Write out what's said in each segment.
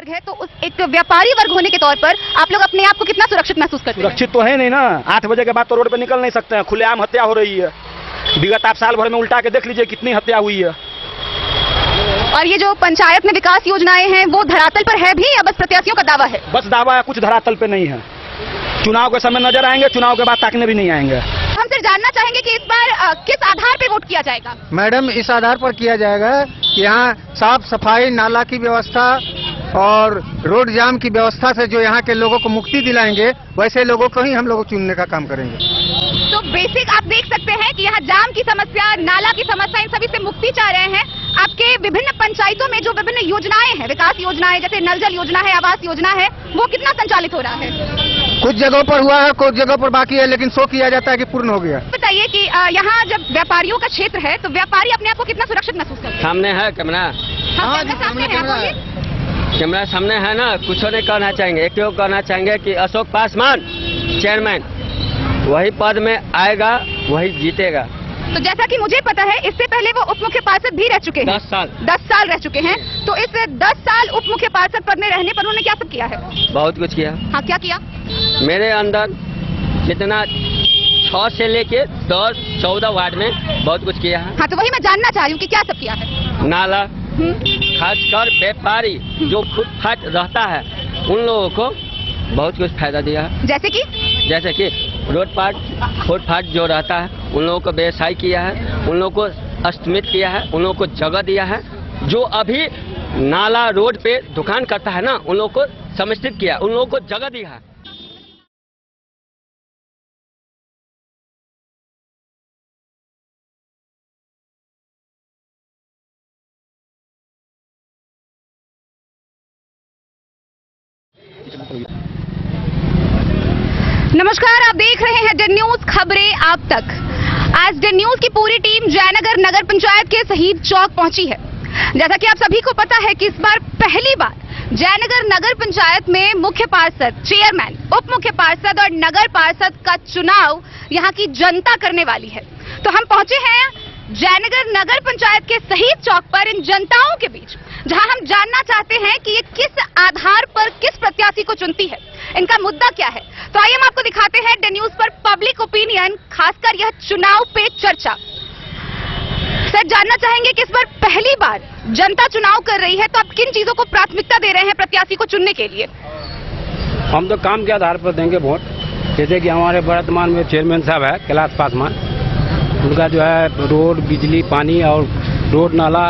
वर्ग है तो उस एक व्यापारी वर्ग होने के तौर पर आप लोग अपने आप को कितना सुरक्षित महसूस करते हैं? सुरक्षित तो है नहीं ना, 8 बजे के बाद तो रोड पे निकल नहीं सकते हैं, खुलेआम हत्या हो रही है। विगत आप साल भर में उल्टा के देख लीजिए कितनी हत्या हुई है। और ये जो पंचायत में विकास योजनाएं हैं वो धरातल पर है भी या बस प्रत्याशियों का दावा है? बस दावा है, कुछ धरातल पे नहीं है। चुनाव के समय नजर आएंगे, चुनाव के बाद ताकने भी नहीं आएंगे। हम सिर्फ जानना चाहेंगे कि इस बार किस आधार पे वोट किया जाएगा? मैडम, इस आधार पर किया जाएगा कि यहाँ साफ सफाई, नाला की व्यवस्था और रोड जाम की व्यवस्था से जो यहाँ के लोगों को मुक्ति दिलाएंगे, वैसे लोगों को ही हम लोग चुनने का काम करेंगे। तो बेसिक आप देख सकते हैं कि यहाँ जाम की समस्या, नाला की समस्या, इन सभी से मुक्ति चाह रहे हैं। आपके विभिन्न पंचायतों में जो विभिन्न योजनाएं हैं, विकास योजनाएं जैसे नल जल योजना है, आवास योजना है, वो कितना संचालित हो रहा है? कुछ जगहों पर हुआ है, कुछ जगहों पर बाकी है, लेकिन शो किया जाता है कि पूर्ण हो गया। बताइए कि यहाँ जब व्यापारियों का क्षेत्र है तो व्यापारी अपने आप को कितना सुरक्षित महसूस करते हैं? सामने है कैमरा, कैमरा सामने है ना, कुछ नहीं कहना चाहेंगे, एक कहना चाहेंगे कि अशोक पासवान चेयरमैन वही पद में आएगा, वही जीतेगा। तो जैसा कि मुझे पता है, इससे पहले वो उप मुख्य पार्षद भी रह चुके हैं। 10 साल रह चुके हैं। तो इस 10 साल उप मुख्य पार्षद पद में रहने पर उन्होंने क्या सब किया है? बहुत कुछ किया। हाँ, क्या किया? मेरे अंदर जितना 6 से लेके 10, 14 वार्ड में बहुत कुछ किया है। हाँ, तो वही मैं जानना चाह रही हूँ कि क्या सब किया है? नाला, खासकर व्यापारी जो फुटपाथ रहता है उन लोगों को बहुत कुछ फायदा दिया है। जैसे कि रोड पार्ट फुटपाथ जो रहता है उन लोगों को व्यवसाय किया है, उन लोगों को अस्तमित किया है, उन लोगों को जगह दिया है। जो अभी नाला रोड पे दुकान करता है ना, उन लोगों को समुचित किया, उन लोगों को जगह दिया है। नमस्कार, आप देख रहे हैं डेन न्यूज, खबरें आप तक। आज डेन न्यूज की पूरी टीम जयनगर नगर पंचायत के शहीद चौक पहुंची है। जैसा कि आप सभी को पता है कि इस बार पहली बार जयनगर नगर पंचायत में मुख्य पार्षद, चेयरमैन, उप मुख्य पार्षद और नगर पार्षद का चुनाव यहां की जनता करने वाली है। तो हम पहुंचे हैं जयनगर नगर पंचायत के शहीद चौक पर इन जनताओं के बीच, जहां हम जानना चाहते हैं कि ये किस आधार पर किस प्रत्याशी को चुनती है, इनका मुद्दा क्या है। तो आइए हम आपको दिखाते हैं डेन न्यूज पर पब्लिक ओपिनियन, खासकर यह चुनाव पे चर्चा। सर, जानना चाहेंगे कि इस बार पहली बार जनता चुनाव कर रही है, तो आप किन चीजों को प्राथमिकता दे रहे हैं प्रत्याशी को चुनने के लिए? हम तो काम के आधार पर देंगे वोट। जैसे कि हमारे वर्तमान में चेयरमैन साहब है कैलाश पासवान, उनका जो है रोड, बिजली, पानी और रोड, नाला,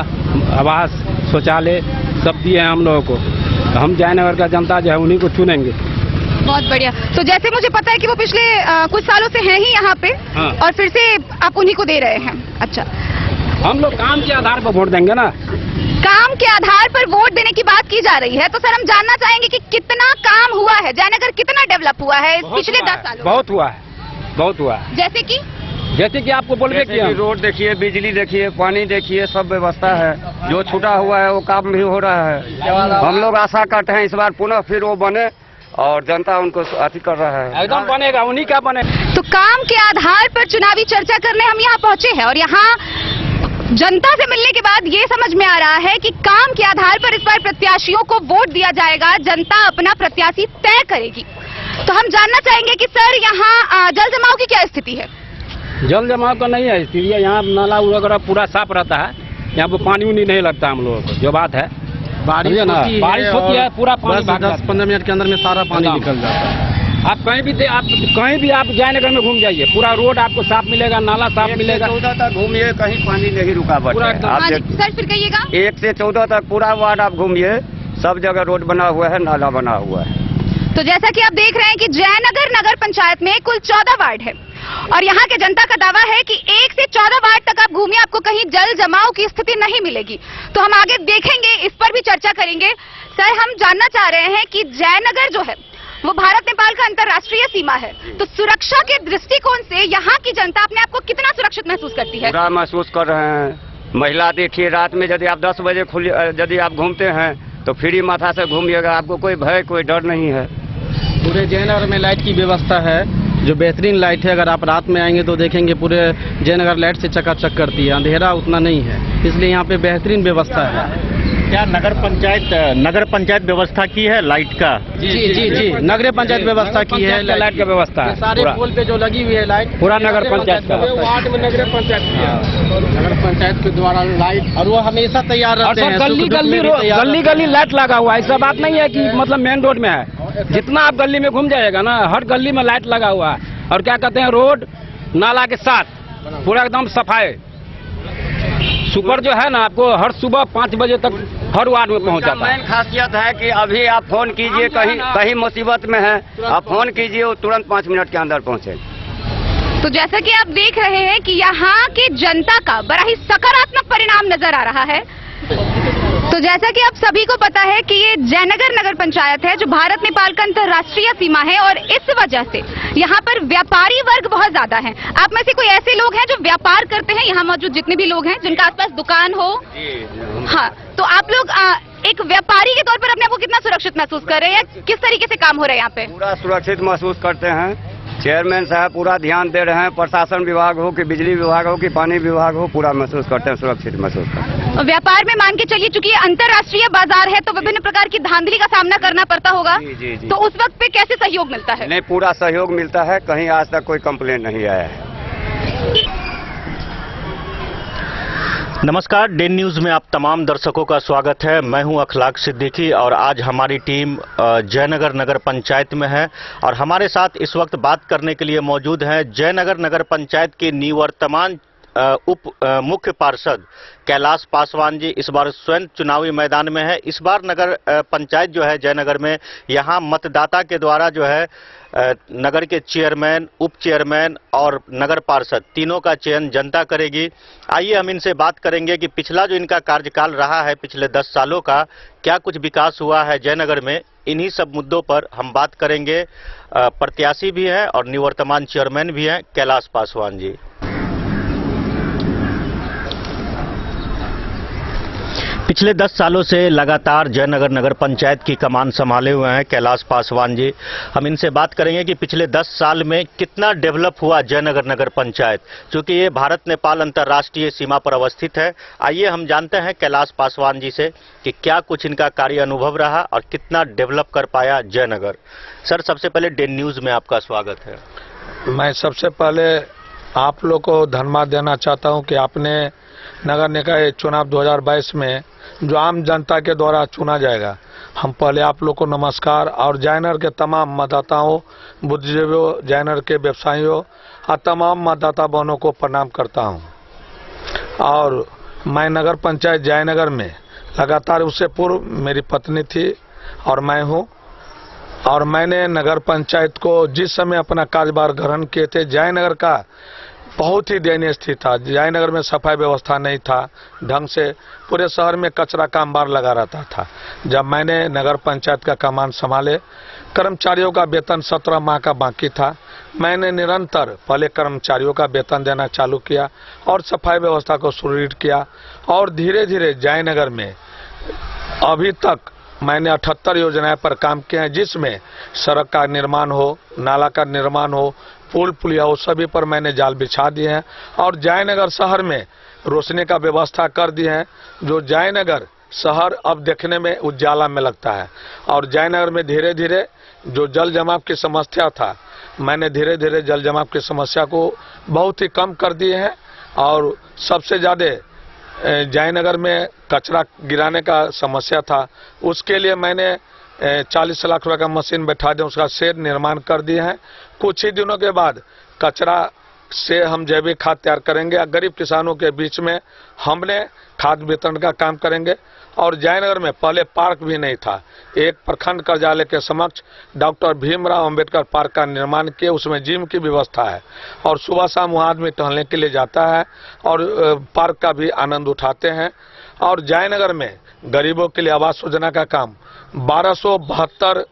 आवास, शौचालय सब दिए हैं हम लोगों को। तो हम जयनगर का जनता जो है उन्हीं को चुनेंगे। बहुत बढ़िया। तो जैसे मुझे पता है कि वो पिछले कुछ सालों से हैं ही यहाँ पे। हाँ। और फिर से आप उन्हीं को दे रहे हैं। अच्छा, हम लोग काम के आधार पर वोट देंगे ना। काम के आधार पर वोट देने की बात की जा रही है, तो सर हम जानना चाहेंगे कि कितना काम हुआ है, जयनगर कितना डेवलप हुआ है पिछले 10 सालों? बहुत हुआ है, बहुत हुआ है। जैसे कि आपको बोलबे किया, रोड देखिए, बिजली देखिए, पानी देखिए, सब व्यवस्था है। जो छूटा हुआ है वो काम भी हो रहा है। हम लोग आशा करते हैं इस बार पुनः फिर वो बने और जनता उनको अति कर रहा है। एकदम बनेगा, उन्हीं का बने। तो काम के आधार पर चुनावी चर्चा करने हम यहाँ पहुँचे हैं और यहाँ जनता से मिलने के बाद ये समझ में आ रहा है कि काम के आधार पर इस बार प्रत्याशियों को वोट दिया जाएगा, जनता अपना प्रत्याशी तय करेगी। तो हम जानना चाहेंगे कि सर यहाँ जल जमाव की क्या स्थिति है? जल जमाव का नहीं है स्थिति, यहाँ नाला वगैरह पूरा साफ रहता है, यहाँ पे पानी उनी नहीं लगता हम लोगों को। जो बात है बारिश होती है, पूरा पानी 10-15 मिनट के अंदर में सारा पानी निकल जाता है। आप कहीं भी आप जयनगर में घूम जाइए, पूरा रोड आपको साफ मिलेगा, नाला साफ मिलेगा। 1 से 14 तक घूमिए, कहीं पानी नहीं रुकावट है। सर फिर कहिएगा। 1 से 14 तक पूरा वार्ड आप घूमिए, सब जगह रोड बना हुआ है, नाला बना हुआ है। तो जैसा कि आप देख रहे हैं कि जयनगर नगर पंचायत में कुल 14 वार्ड है और यहाँ के जनता का दावा है कि 1 से 14 वार्ड तक आप घूमिए, आपको कहीं जल जमाव की स्थिति नहीं मिलेगी। तो हम आगे देखेंगे, इस पर भी चर्चा करेंगे। सर, हम जानना चाह रहे हैं कि जयनगर जो है वो भारत नेपाल का अंतर्राष्ट्रीय सीमा है, तो सुरक्षा के दृष्टिकोण से यहाँ की जनता अपने आप को कितना सुरक्षित महसूस करती है? पूरा महसूस कर रहे हैं। महिला देखिए, रात में यदि आप 10 बजे यदि आप घूमते हैं तो फ्री माथा से घूमिएगा, आपको कोई भय, कोई डर नहीं है। पूरे जयनगर में लाइट की व्यवस्था है, जो बेहतरीन लाइट है। अगर आप रात में आएंगे तो देखेंगे पूरे जयनगर लाइट से चकाचक करती है, अंधेरा उतना नहीं है, इसलिए यहाँ पे बेहतरीन व्यवस्था है। क्या नगर पंचायत व्यवस्था की है लाइट का? जी नगर पंचायत व्यवस्था की है, लाइट का व्यवस्था है। सारे पोल पे जो लगी हुई है लाइट पूरा नगर पंचायत का, वार्ड में नगर पंचायत के द्वारा लाइट, और वो हमेशा तैयार रहते हैं। गली गली लाइट लगा हुआ है। ऐसा बात नहीं है कि मतलब मेन रोड में है, जितना आप गली में घूम जाएगा ना, हर गली में लाइट लगा हुआ है। और क्या कहते हैं, रोड नाला के साथ पूरा एकदम सफाई। सुपर जो है ना, आपको हर सुबह 5 बजे तक हर वार्ड में पहुंच जाता है। मेन खासियत है कि अभी आप फोन कीजिए, कहीं मुसीबत में है, आप फोन कीजिए, वो तुरंत 5 मिनट के अंदर पहुंचे। तो जैसा कि आप देख रहे हैं कि यहाँ की जनता का बड़ा ही सकारात्मक परिणाम नजर आ रहा है। तो जैसा कि आप सभी को पता है कि ये जयनगर नगर पंचायत है जो भारत नेपाल का अंतर्राष्ट्रीय सीमा है, और इस वजह से यहाँ पर व्यापारी वर्ग बहुत ज्यादा है। आप में से कोई ऐसे लोग हैं जो व्यापार करते हैं? यहाँ मौजूद जितने भी लोग हैं जिनका आसपास दुकान हो, हाँ, तो आप लोग एक व्यापारी के तौर पर अपने आप को कितना सुरक्षित महसूस कर रहे हैं? किस तरीके से काम हो रहा है यहाँ पे? पूरा सुरक्षित महसूस करते हैं। चेयरमैन साहब पूरा ध्यान दे रहे हैं, प्रशासन विभाग हो कि बिजली विभाग हो कि पानी विभाग हो, पूरा महसूस करते हैं, सुरक्षित महसूस करते हैं। व्यापार में मान के चलिए, चूंकि ये अंतर्राष्ट्रीय बाजार है तो विभिन्न प्रकार की धांधली का सामना करना पड़ता होगा। जी। तो उस वक्त पे कैसे सहयोग मिलता है? नहीं, पूरा सहयोग मिलता है, कहीं आज तक कोई कंप्लेंट नहीं आया है। नमस्कार, डेन न्यूज में आप तमाम दर्शकों का स्वागत है। मैं हूं अखलाक सिद्दीकी और आज हमारी टीम जयनगर नगर पंचायत में है और हमारे साथ इस वक्त बात करने के लिए मौजूद हैं जयनगर नगर पंचायत के निवर्तमान उप मुख्य पार्षद कैलाश पासवान जी। इस बार स्वयं चुनावी मैदान में है। इस बार नगर पंचायत जो है जयनगर में, यहाँ मतदाता के द्वारा जो है नगर के चेयरमैन, उप चेयरमैन और नगर पार्षद तीनों का चयन जनता करेगी। आइए हम इनसे बात करेंगे कि पिछला जो इनका कार्यकाल रहा है, पिछले 10 सालों का क्या कुछ विकास हुआ है जयनगर में। इन्हीं सब मुद्दों पर हम बात करेंगे। प्रत्याशी भी हैं और निवर्तमान चेयरमैन भी हैं कैलाश पासवान जी। पिछले 10 सालों से लगातार जयनगर नगर पंचायत की कमान संभाले हुए हैं कैलाश पासवान जी। हम इनसे बात करेंगे कि पिछले 10 साल में कितना डेवलप हुआ जयनगर नगर पंचायत, क्योंकि ये भारत नेपाल अंतर्राष्ट्रीय सीमा पर अवस्थित है। आइए हम जानते हैं कैलाश पासवान जी से कि क्या कुछ इनका कार्य अनुभव रहा और कितना डेवलप कर पाया जयनगर। सर, सबसे पहले डेन न्यूज में आपका स्वागत है। मैं सबसे पहले आप लोग को धन्यवाद देना चाहता हूं कि आपने नगर निकाय चुनाव 2022 में जो आम जनता के द्वारा चुना जाएगा, हम पहले आप लोग को नमस्कार और जयनगर के तमाम मतदाताओं, बुद्धिजीवियों, जयनगर के व्यवसायियों और तमाम मतदाता बहनों को प्रणाम करता हूं। और मैं नगर पंचायत जयनगर में लगातार, उससे पूर्व मेरी पत्नी थी और मैं हूं, और मैंने नगर पंचायत को जिस समय अपना कार्यभार ग्रहण किए थे, जयनगर का बहुत ही दयनीय स्थिति था। जयनगर में सफाई व्यवस्था नहीं था ढंग से, पूरे शहर में कचरा का अंबार लगा रहता था। जब मैंने नगर पंचायत का कमान संभाले, कर्मचारियों का वेतन 17 माह का बाकी था। मैंने निरंतर पहले कर्मचारियों का वेतन देना चालू किया और सफाई व्यवस्था को सुदृढ़ किया, और धीरे धीरे जयनगर में अभी तक मैंने 78 योजनाएं पर काम किए हैं, जिसमें सड़क का निर्माण हो, नाला का निर्माण हो, पुल पुलिया हो, सभी पर मैंने जाल बिछा दिए हैं। और जयनगर शहर में रोशनी का व्यवस्था कर दिए हैं, जो जयनगर शहर अब देखने में उजाला में लगता है। और जयनगर में धीरे धीरे जो जल जमाव की समस्या था, मैंने धीरे धीरे जल जमाव की समस्या को बहुत ही कम कर दिए हैं। और सबसे ज़्यादा जयनगर में कचरा गिराने का समस्या था, उसके लिए मैंने 40 लाख रुपए का मशीन बैठा दें, उसका शेड निर्माण कर दिए हैं। कुछ ही दिनों के बाद कचरा से हम जैविक खाद तैयार करेंगे। गरीब किसानों के बीच में हमने खाद वितरण का काम करेंगे। और जयनगर में पहले पार्क भी नहीं था। एक प्रखंड कार्यालय के समक्ष डॉक्टर भीमराव अंबेडकर पार्क का निर्माण किए, उसमें जिम की व्यवस्था है और सुबह शाम वहाँ आदमी टहलने के लिए जाता है और पार्क का भी आनंद उठाते हैं। और जयनगर में गरीबों के लिए आवास योजना का काम 1272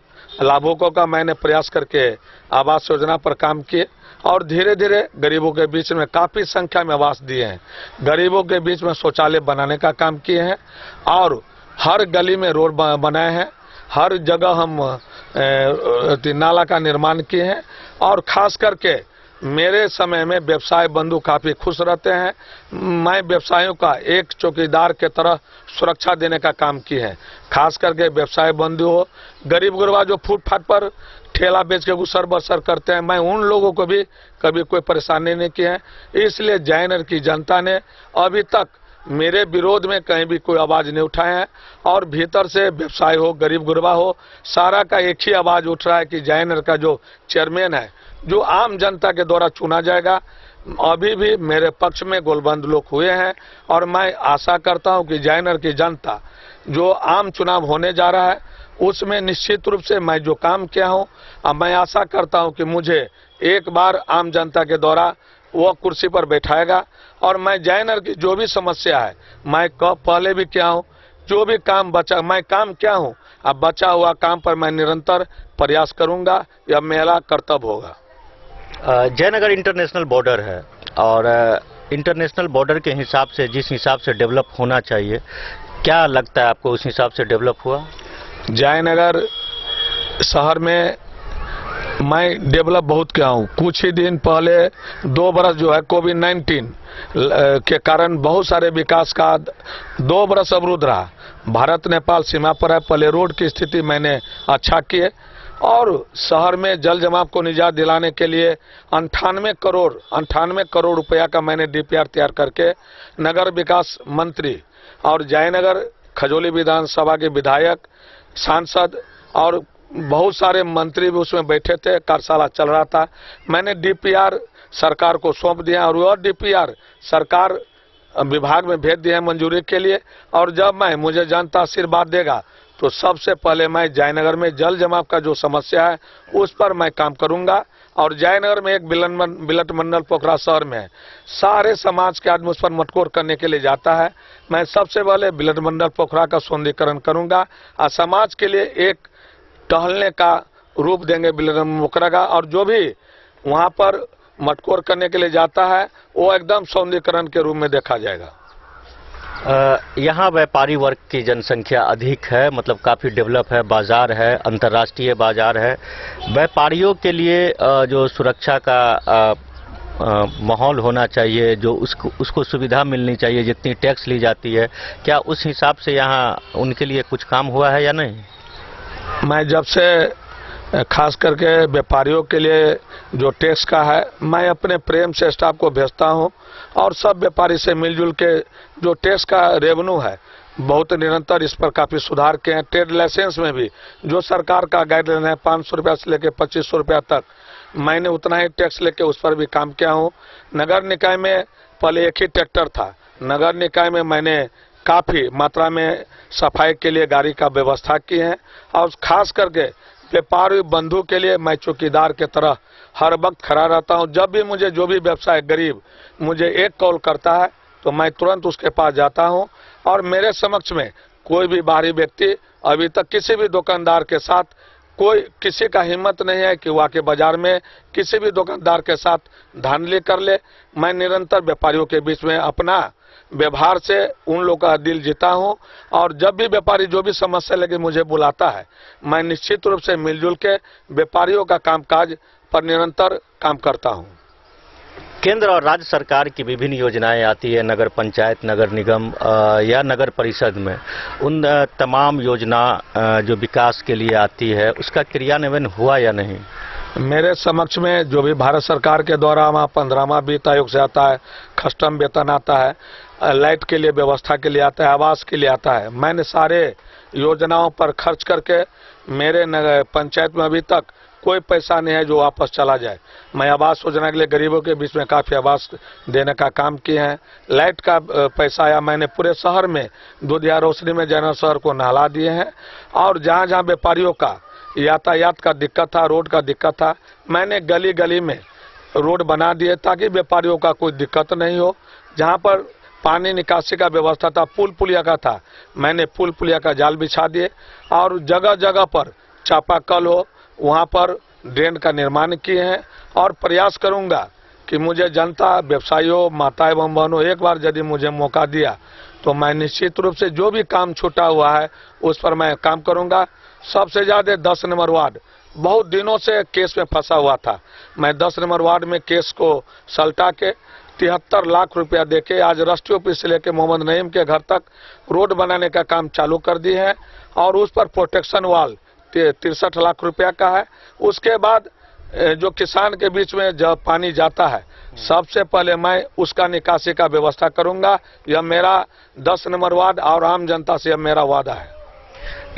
लाभुकों का मैंने प्रयास करके आवास योजना पर काम किए और धीरे धीरे गरीबों के बीच में काफ़ी संख्या में आवास दिए हैं। गरीबों के बीच में शौचालय बनाने का काम किए हैं और हर गली में रोड बनाए हैं। हर जगह हम नाला का निर्माण किए हैं और खास करके मेरे समय में व्यवसाय बंधु काफी खुश रहते हैं। मैं व्यवसायों का एक चौकीदार के तरह सुरक्षा देने का काम किए हैं। खास करके व्यवसाय बंधु हो, गरीब गुरबा जो फुटपाथ पर ठेला बेच के गुसर बसर करते हैं, मैं उन लोगों को भी कभी कोई परेशानी नहीं की है। इसलिए जयनगर की जनता ने अभी तक मेरे विरोध में कहीं भी कोई आवाज नहीं उठाए हैं। और भीतर से व्यवसाय हो, गरीब गुरबा हो, सारा का एक ही आवाज उठ रहा है कि जयनगर का जो चेयरमैन है, जो आम जनता के द्वारा चुना जाएगा, अभी भी मेरे पक्ष में गोलबंद लोग हुए हैं। और मैं आशा करता हूं कि जयनगर की जनता जो आम चुनाव होने जा रहा है उसमें निश्चित रूप से मैं जो काम किया हूं, अब मैं आशा करता हूं कि मुझे एक बार आम जनता के द्वारा वो कुर्सी पर बैठाएगा। और मैं जयनगर की जो भी समस्या है, मैं पहले भी किया हूं, जो भी काम बचा मैं काम किया हूं, अब बचा हुआ काम पर मैं निरंतर प्रयास करूंगा। यह मेरा कर्तव्य होगा। जयनगर इंटरनेशनल बॉर्डर है और इंटरनेशनल बॉर्डर के हिसाब से जिस हिसाब से डेवलप होना चाहिए, क्या लगता है आपको उस हिसाब से डेवलप हुआ? जयनगर शहर में मैं डेवलप बहुत किया हूँ। कुछ ही दिन पहले 2 बरस जो है कोविड-19 के कारण बहुत सारे विकास का 2 बरस अवरुद्ध रहा। भारत नेपाल सीमा पर है, पहले रोड की स्थिति मैंने अच्छा किए और शहर में जल जमाव को निजात दिलाने के लिए 98 करोड़ रुपया का मैंने डीपीआर तैयार करके नगर विकास मंत्री और जयनगर खजोली विधानसभा के विधायक, सांसद और बहुत सारे मंत्री भी उसमें बैठे थे। कार्यशाला चल रहा था। मैंने डीपीआर सरकार को सौंप दिया और वह डीपीआर सरकार विभाग में भेज दिया है मंजूरी के लिए। और जब मुझे जनता आशीर्वाद देगा तो सबसे पहले मैं जयनगर में जल जमाव का जो समस्या है उस पर मैं काम करूंगा। और जयनगर में एक बिलट मंडल पोखरा शहर में है, सारे समाज के आदमी उस पर मटकोर करने के लिए जाता है। मैं सबसे पहले बिलट मंडल पोखरा का सौंदर्यीकरण करूंगा और समाज के लिए एक टहलने का रूप देंगे बिलट पोखरा का। और जो भी वहां पर मटकोर करने के लिए जाता है वो एकदम सौंदर्यीकरण के रूप में देखा जाएगा। यहाँ व्यापारी वर्ग की जनसंख्या अधिक है, मतलब काफ़ी डेवलप है, बाजार है, अंतर्राष्ट्रीय बाजार है। व्यापारियों के लिए जो सुरक्षा का माहौल होना चाहिए, जो उसको सुविधा मिलनी चाहिए, जितनी टैक्स ली जाती है, क्या उस हिसाब से यहाँ उनके लिए कुछ काम हुआ है या नहीं? मैं जब से खास करके व्यापारियों के लिए जो टैक्स का है, मैं अपने प्रेम से स्टाफ को भेजता हूं और सब व्यापारी से मिलजुल के जो टैक्स का रेवेन्यू है बहुत निरंतर इस पर काफ़ी सुधार किए हैं। ट्रेड लाइसेंस में भी जो सरकार का गाइडलाइन है 500 रुपया से लेकर 2500 रुपया तक, मैंने उतना ही टैक्स लेके उस पर भी काम किया हूँ। नगर निकाय में पहले एक ही ट्रैक्टर था, नगर निकाय में मैंने काफ़ी मात्रा में सफाई के लिए गाड़ी का व्यवस्था की है। और खास करके व्यापारी बंधु के लिए मैं चौकीदार के तरह हर वक्त खड़ा रहता हूं। जब भी मुझे जो भी व्यवसाय गरीब मुझे एक कॉल करता है तो मैं तुरंत उसके पास जाता हूं। और मेरे समक्ष में कोई भी बाहरी व्यक्ति अभी तक किसी भी दुकानदार के साथ किसी का हिम्मत नहीं है कि वह के बाजार में किसी भी दुकानदार के साथ धांधली कर ले। मैं निरंतर व्यापारियों के बीच में अपना व्यवहार से उन लोगों का दिल जीता हूं। और जब भी व्यापारी जो भी समस्या लगे मुझे बुलाता है, मैं निश्चित रूप से मिलजुल के व्यापारियों का कामकाज पर निरंतर काम करता हूं। केंद्र और राज्य सरकार की विभिन्न योजनाएं आती है नगर पंचायत, नगर निगम या नगर परिषद में। उन तमाम योजना जो विकास के लिए आती है उसका क्रियान्वयन हुआ या नहीं? मेरे समक्ष में जो भी भारत सरकार के द्वारा वहाँ 15वां वित्त आयोग से आता है, कस्टम वेतन आता है, लाइट के लिए व्यवस्था के लिए आता है, आवास के लिए आता है, मैंने सारे योजनाओं पर खर्च करके मेरे नगर पंचायत में अभी तक कोई पैसा नहीं है जो वापस चला जाए। मैं आवास योजना के लिए गरीबों के बीच में काफ़ी आवास देने का काम किए हैं। लाइट का पैसा आया, मैंने पूरे शहर में दूधिया रोशनी में जयनगर शहर को नहला दिए हैं। और जहाँ जहाँ व्यापारियों का यातायात का दिक्कत था, रोड का दिक्कत था, मैंने गली गली में रोड बना दिए ताकि व्यापारियों का कोई दिक्कत नहीं हो। जहाँ पर पानी निकासी का व्यवस्था था, पुल पुलिया का था, मैंने पुल पुलिया का जाल बिछा दिए। और जगह जगह पर चापाकल हो वहाँ पर ड्रेन का निर्माण किए हैं। और प्रयास करूँगा कि मुझे जनता, व्यवसायियों, माता एवं बहनों एक बार यदि मुझे मौका दिया तो मैं निश्चित रूप से जो भी काम छूटा हुआ है उस पर मैं काम करूँगा। सबसे ज़्यादा 10 नंबर वार्ड बहुत दिनों से केस में फंसा हुआ था। मैं 10 नंबर वार्ड में केस को सलटा के 73 लाख रुपया देके आज राष्ट्रीय ऑफिस से लेके मोहम्मद नईम के घर तक रोड बनाने का काम चालू कर दी है और उस पर प्रोटेक्शन वाल 63 लाख रुपया का है। उसके बाद जो किसान के बीच में जब पानी जाता है सबसे पहले मैं उसका निकासी का व्यवस्था करूंगा। यह मेरा 10 नंबर वार्ड और आम जनता से यह मेरा वादा है।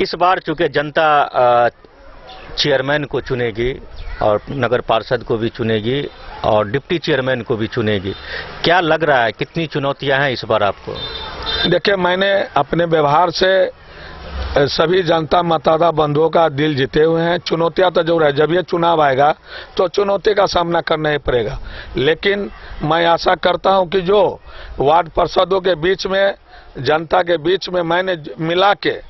इस बार चूंकि जनता चेयरमैन को चुनेगी और नगर पार्षद को भी चुनेगी और डिप्टी चेयरमैन को भी चुनेगी, क्या लग रहा है कितनी चुनौतियां हैं इस बार आपको? देखिए, मैंने अपने व्यवहार से सभी जनता मतदाता बंधुओं का दिल जीते हुए हैं। चुनौतियां तो जरूर है, जब ये चुनाव आएगा तो चुनौती का सामना करना ही पड़ेगा, लेकिन मैं आशा करता हूं कि जो वार्ड पार्षदों के बीच में जनता के बीच में मैंने मिला के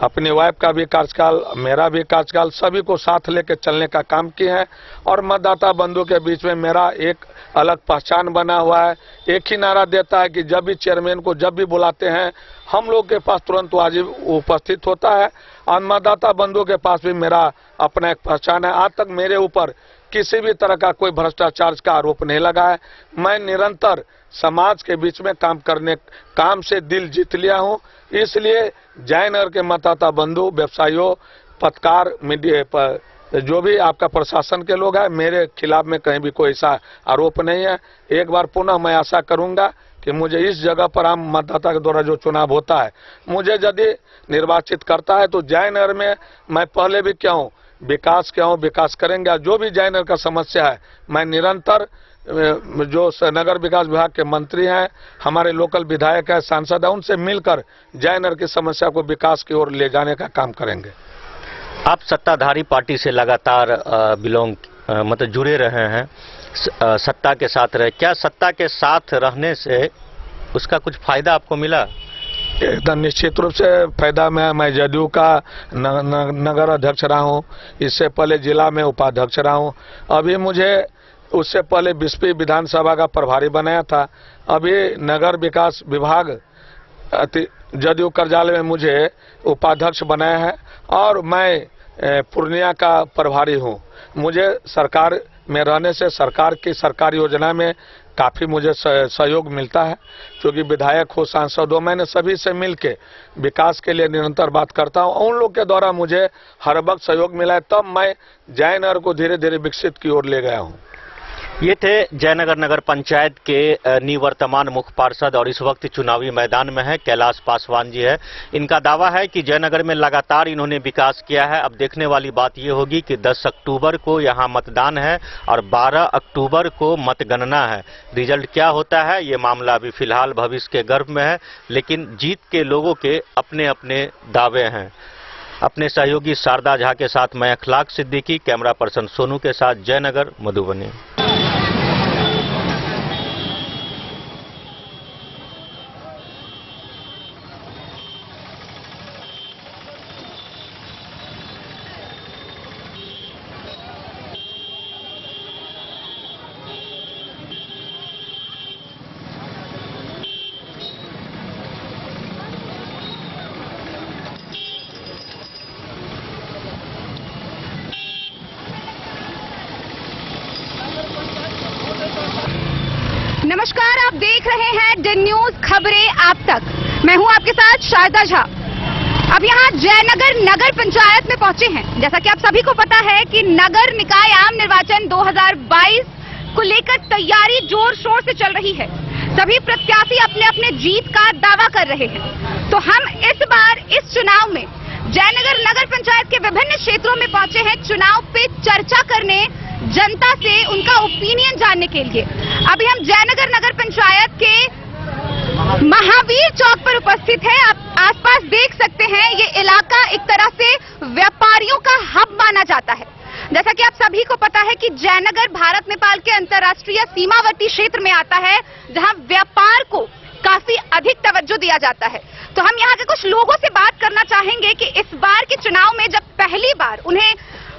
अपनी वाइफ का भी कार्यकाल मेरा भी कार्यकाल सभी को साथ लेकर चलने का काम किया है और मतदाता बंधु के बीच में मेरा एक अलग पहचान बना हुआ है। एक ही नारा देता है कि जब भी चेयरमैन को जब भी बुलाते हैं हम लोग के पास तुरंत वाजिब उपस्थित होता है और मतदाता बंधु के पास भी मेरा अपना एक पहचान है। आज तक मेरे ऊपर किसी भी तरह का कोई भ्रष्टाचार का आरोप नहीं लगा है। मैं निरंतर समाज के बीच में काम से दिल जीत लिया हूं। इसलिए जयनगर के मतदाता बंधु, व्यवसायियों, पत्रकार, मीडिया पर जो भी आपका प्रशासन के लोग हैं, मेरे खिलाफ में कहीं भी कोई ऐसा आरोप नहीं है। एक बार पुनः मैं आशा करूंगा कि मुझे इस जगह पर आम मतदाता के द्वारा जो चुनाव होता है मुझे यदि निर्वाचित करता है तो जयनगर में मैं पहले भी क्या हूँ विकास करेंगे। जो भी जयनगर का समस्या है मैं निरंतर जो नगर विकास विभाग के मंत्री हैं, हमारे लोकल विधायक हैं, सांसद हैं, उनसे मिलकर जयनगर की समस्या को विकास की ओर ले जाने का काम करेंगे। आप सत्ताधारी पार्टी से लगातार मतलब जुड़े रहे हैं, सत्ता के साथ रहे, क्या सत्ता के साथ रहने से उसका कुछ फायदा आपको मिला? एकदम निश्चित रूप से फायदा मैं जदयू का नगर अध्यक्ष रहा हूँ, इससे पहले जिला में उपाध्यक्ष रहा हूँ, अभी मुझे उससे पहले 20वीं विधानसभा का प्रभारी बनाया था, अभी नगर विकास विभाग जदयू कार्यालय में मुझे उपाध्यक्ष बनाया है और मैं पूर्णिया का प्रभारी हूँ। मुझे सरकार में रहने से सरकार की सरकारी योजना में काफ़ी मुझे सहयोग मिलता है, क्योंकि विधायक हो, सांसद हो, मैंने सभी से मिलके विकास के लिए निरंतर बात करता हूं। उन लोग के द्वारा मुझे हर वक्त सहयोग मिला है, तब मैं जयनगर को धीरे धीरे विकसित की ओर ले गया हूं। ये थे जयनगर नगर पंचायत के निवर्तमान मुख्य पार्षद और इस वक्त चुनावी मैदान में है कैलाश पासवान जी है। इनका दावा है कि जयनगर में लगातार इन्होंने विकास किया है। अब देखने वाली बात ये होगी कि 10 अक्टूबर को यहाँ मतदान है और 12 अक्टूबर को मतगणना है। रिजल्ट क्या होता है ये मामला अभी फिलहाल भविष्य के गर्भ में है, लेकिन जीत के लोगों के अपने अपने दावे हैं। अपने सहयोगी शारदा झा के साथ मैं अखलाक सिद्दीकी, कैमरा पर्सन सोनू के साथ, जयनगर, मधुबनी। नमस्कार, आप देख रहे हैं डन न्यूज खबरें आप तक। मैं हूं आपके साथ शारदा झा। अब यहां जयनगर नगर पंचायत में पहुंचे हैं। जैसा कि आप सभी को पता है कि नगर निकाय आम निर्वाचन 2022 को लेकर तैयारी जोर शोर से चल रही है। सभी प्रत्याशी अपने अपने जीत का दावा कर रहे हैं। तो हम इस बार इस चुनाव में जयनगर नगर पंचायत के विभिन्न क्षेत्रों में पहुंचे हैं चुनाव पे चर्चा करने, जनता से उनका ओपिनियन जानने के लिए। अभी हम जयनगर नगर पंचायत के महावीर चौक पर उपस्थित हैं। आप आसपास देख सकते हैं, ये इलाका एक तरह से व्यापारियों का हब माना जाता है। जैसा कि आप सभी को पता है कि जयनगर भारत नेपाल के अंतर्राष्ट्रीय सीमावर्ती क्षेत्र में आता है, जहां व्यापार को काफी अधिक तवज्जो दिया जाता है। तो हम यहाँ के कुछ लोगों से बात करना चाहेंगे कि इस बार के चुनाव में जब पहली बार उन्हें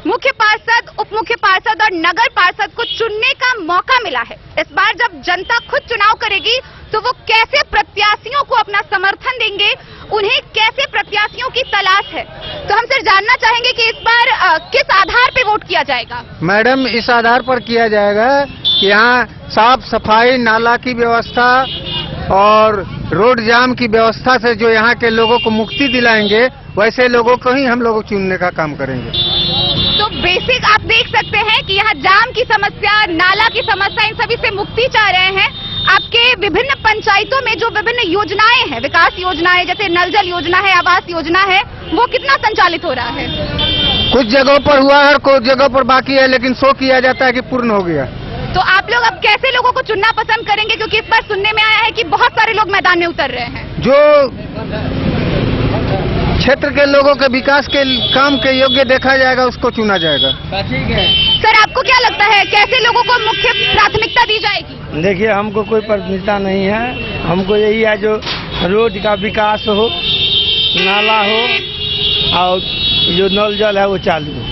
मुख्य पार्षद, उप मुख्य पार्षद और नगर पार्षद को चुनने का मौका मिला है, इस बार जब जनता खुद चुनाव करेगी तो वो कैसे प्रत्याशियों को अपना समर्थन देंगे, उन्हें कैसे प्रत्याशियों की तलाश है। तो हम सिर्फ जानना चाहेंगे कि इस बार किस आधार पे वोट किया जाएगा? मैडम, इस आधार पर किया जाएगा कि यहाँ साफ सफाई, नाला की व्यवस्था और रोड जाम की व्यवस्था से जो यहाँ के लोगों को मुक्ति दिलाएंगे, वैसे लोगों को ही हम लोग चुनने का काम करेंगे। तो बेसिक आप देख सकते हैं कि यहाँ जाम की समस्या, नाला की समस्या, इन सभी से मुक्ति चाह रहे हैं। आपके विभिन्न पंचायतों में जो विभिन्न योजनाएं हैं, विकास योजनाएं जैसे नल जल योजना है, आवास योजना है, वो कितना संचालित हो रहा है? कुछ जगहों पर हुआ है, कुछ जगहों पर बाकी है, लेकिन शो किया जाता है कि पूर्ण हो गया। तो आप लोग अब कैसे लोगों को चुनना पसंद करेंगे? क्योंकि इस बार सुनने में आया है कि बहुत सारे लोग मैदान में उतर रहे हैं। जो क्षेत्र के लोगों के विकास के काम के योग्य देखा जाएगा, उसको चुना जाएगा। ठीक है सर, आपको क्या लगता है कैसे लोगों को मुख्य प्राथमिकता दी जाएगी? देखिए, हमको कोई प्राथमिकता नहीं है। हमको यही है जो रोड का विकास हो, नाला हो और जो नल जल है वो चालू हो।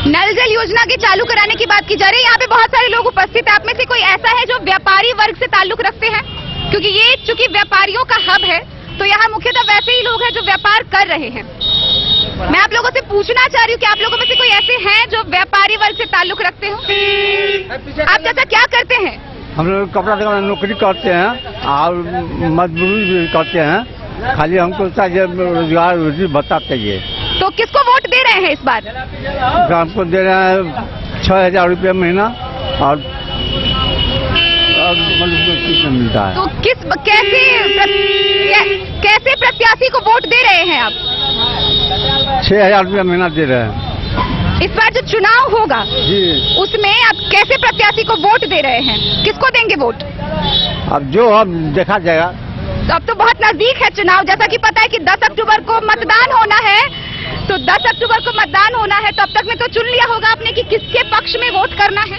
नल जल योजना के चालू कराने की बात की जा रही है। यहाँ पे बहुत सारे लोग उपस्थित हैं। आप में से कोई ऐसा है जो व्यापारी वर्ग से ताल्लुक रखते हैं? क्योंकि ये चूंकि व्यापारियों का हब है, तो यहाँ मुख्यतः वैसे ही लोग हैं जो व्यापार कर रहे हैं। मैं आप लोगों से पूछना चाह रही हूँ कि आप लोगों में से कोई ऐसे हैं जो व्यापारी वर्ग से ताल्लुक रखते हो? आप चाचा क्या करते हैं? हम लोग कपड़ा दुकान नौकरी करते हैं और मजदूरी भी करते हैं। खाली हमको रोजगार रोजी भत्ता चाहिए। तो किसको वोट दे रहे हैं इस बार? हमको दे रहे हैं 6,000 रुपये महीना और मिलता है। तो कैसे प्रत्याशी को वोट दे रहे हैं आप? 6,000 रुपया महीना दे रहे हैं। इस बार जो चुनाव होगा जी, उसमें आप कैसे प्रत्याशी को वोट दे रहे हैं? किसको देंगे वोट? अब जो हम देखा जाएगा। तो अब तो बहुत नजदीक है चुनाव, जैसा कि पता है कि 10 अक्टूबर को मतदान होना है। तो 10 अक्टूबर को मतदान होना है, तो अब तक में तो चुन लिया होगा आपने कि किसके पक्ष में वोट करना है।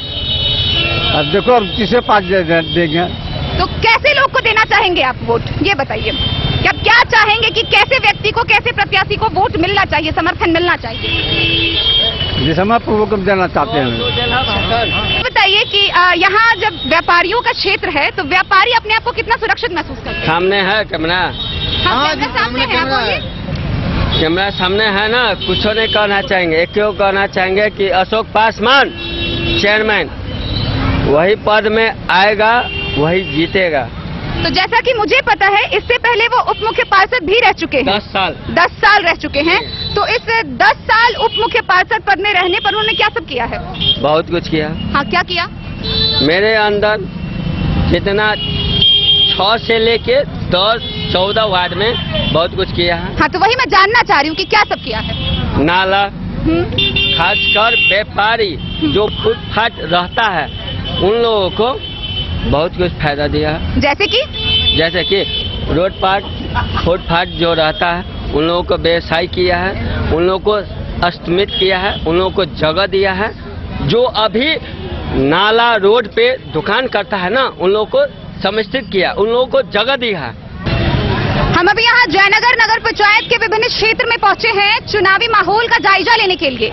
अब देखो, अब किसे पास देंगे। तो कैसे लोग को देना चाहेंगे आप वोट, ये बताइए कि आप क्या चाहेंगे कि कैसे व्यक्ति को, कैसे प्रत्याशी को वोट मिलना चाहिए, समर्थन मिलना चाहिए? जिस समय पूर्वक देना चाहते हैं। बताइए कि यहाँ जब व्यापारियों का क्षेत्र है, तो व्यापारी अपने आप को कितना सुरक्षित महसूस करते हैं? सामने है कैमरा। हाँ, सामने है, बोलिए। कैमरा सामने है ना, कुछ नहीं कहना चाहेंगे। एक क्यों कहना चाहेंगे कि अशोक पासवान चेयरमैन वही पद में आएगा, वही जीतेगा। तो जैसा कि मुझे पता है, इससे पहले वो उप मुख्य पार्षद भी रह चुके हैं। 10 साल रह चुके हैं। तो इस 10 साल उप मुख्य पार्षद पद में रहने पर उन्होंने क्या सब किया है? बहुत कुछ किया। हाँ, क्या किया? मेरे अंदर जितना 6 से लेके 10-14 वार्ड में बहुत कुछ किया है। हाँ, तो वही मैं जानना चाह रही हूँ कि क्या सब किया है। नाला, खासकर व्यापारी जो फुटपाथ रहता है, उन लोगों को बहुत कुछ फायदा दिया है। जैसे कि रोड पार्ट फुटपाथ जो रहता है, उन लोगों को व्यवसाय किया है, उन लोगों को अस्तमित किया है, उन लोगों को जगह दिया है। जो अभी नाला रोड पे दुकान करता है ना, उन लोगों को समुचित किया, उन लोगों को जगह दिया है। हम अभी यहाँ जयनगर नगर पंचायत के विभिन्न क्षेत्र में पहुंचे हैं चुनावी माहौल का जायजा लेने के लिए।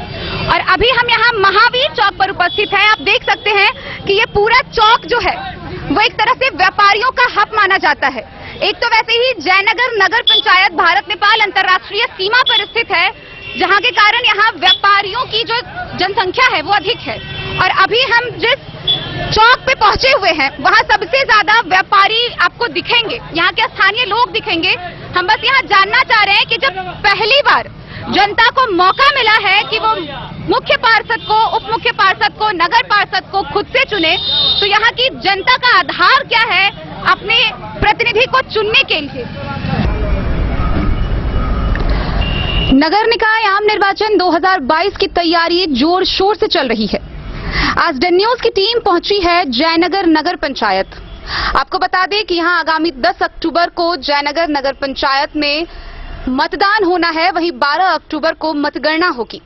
और अभी हम यहाँ महावीर चौक पर उपस्थित हैं। आप देख सकते हैं कि ये पूरा चौक जो है वो एक तरह से व्यापारियों का हब माना जाता है। एक तो वैसे ही जयनगर नगर पंचायत भारत नेपाल अंतर्राष्ट्रीय सीमा पर स्थित है, जहाँ के कारण यहाँ व्यापारियों की जो जनसंख्या है वो अधिक है। और अभी हम जिस चौक पे पहुंचे हुए हैं, वहाँ सबसे ज्यादा व्यापारी आपको दिखेंगे, यहाँ के स्थानीय लोग दिखेंगे। हम बस यहाँ जानना चाह रहे हैं कि जब पहली बार जनता को मौका मिला है कि वो मुख्य पार्षद को, उप मुख्य पार्षद को, नगर पार्षद को खुद से चुने, तो यहाँ की जनता का आधार क्या है अपने प्रतिनिधि को चुनने के लिए? नगर निकाय आम निर्वाचन 2022 की तैयारी जोर शोर से चल रही है। आज डन न्यूज की टीम पहुंची है जयनगर नगर पंचायत। आपको बता दें कि यहां आगामी 10 अक्टूबर को जयनगर नगर पंचायत में मतदान होना है, वहीं 12 अक्टूबर को मतगणना होगी।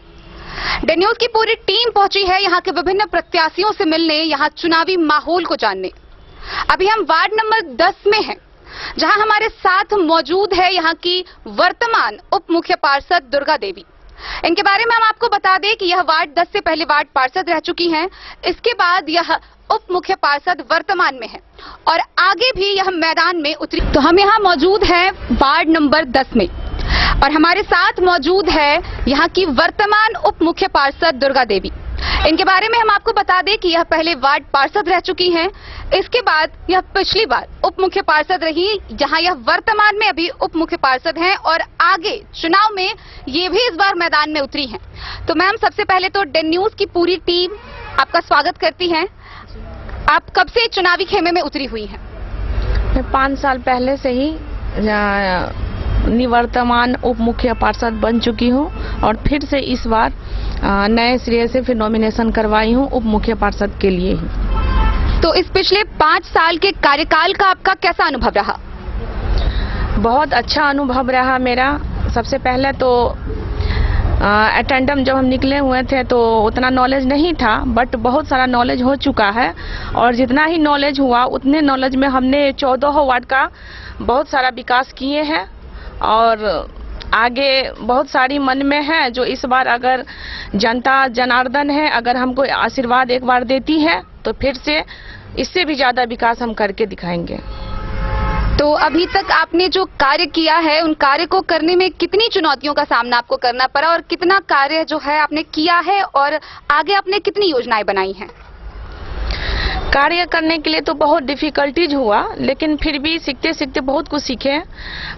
डन न्यूज की पूरी टीम पहुंची है यहां के विभिन्न प्रत्याशियों से मिलने, यहां चुनावी माहौल को जानने। अभी हम वार्ड नंबर 10 में हैं, जहां हमारे साथ मौजूद है यहां की वर्तमान उप मुख्य पार्षद दुर्गा देवी। इनके बारे में हम आपको बता दें कि यह वार्ड 10 से पहले वार्ड पार्षद रह चुकी हैं। इसके बाद यह उप मुख्य पार्षद वर्तमान में है और आगे भी यह मैदान में उतरी। तो हम यहाँ मौजूद हैं वार्ड नंबर 10 में और हमारे साथ मौजूद है यहाँ की वर्तमान उप मुख्य पार्षद दुर्गा देवी। इनके बारे में हम आपको बता दें कि यह पहले वार्ड पार्षद रह चुकी हैं। इसके बाद यह पिछली बार उप मुख्य पार्षद रही, जहां यह वर्तमान में अभी उप मुख्य पार्षद हैं और आगे चुनाव में ये भी इस बार मैदान में उतरी हैं। तो मैम, सबसे पहले तो डेन न्यूज की पूरी टीम आपका स्वागत करती है। आप कब से चुनावी खेमे में उतरी हुई हैं? मैं 5 साल पहले से ही निवर्तमान उप मुख्य पार्षद बन चुकी हूं और फिर से इस बार नए सिरे से फिर नॉमिनेशन करवाई हूं उप मुख्य पार्षद के लिए ही। तो इस पिछले 5 साल के कार्यकाल का आपका कैसा अनुभव रहा? बहुत अच्छा अनुभव रहा मेरा। सबसे पहले तो अटेंडम जब हम निकले हुए थे तो उतना नॉलेज नहीं था, बट बहुत सारा नॉलेज हो चुका है और जितना ही नॉलेज हुआ उतने नॉलेज में हमने 14 वार्ड का बहुत सारा विकास किए हैं और आगे बहुत सारी मन में है जो इस बार अगर जनता जनार्दन है, अगर हमको आशीर्वाद एक बार देती है तो फिर से इससे भी ज्यादा विकास हम करके दिखाएंगे। तो अभी तक आपने जो कार्य किया है उन कार्य को करने में कितनी चुनौतियों का सामना आपको करना पड़ा और कितना कार्य जो है आपने किया है और आगे आपने कितनी योजनाएं बनाई हैं? कार्य करने के लिए तो बहुत डिफिकल्टीज हुआ, लेकिन फिर भी सीखते सीखते बहुत कुछ सीखे।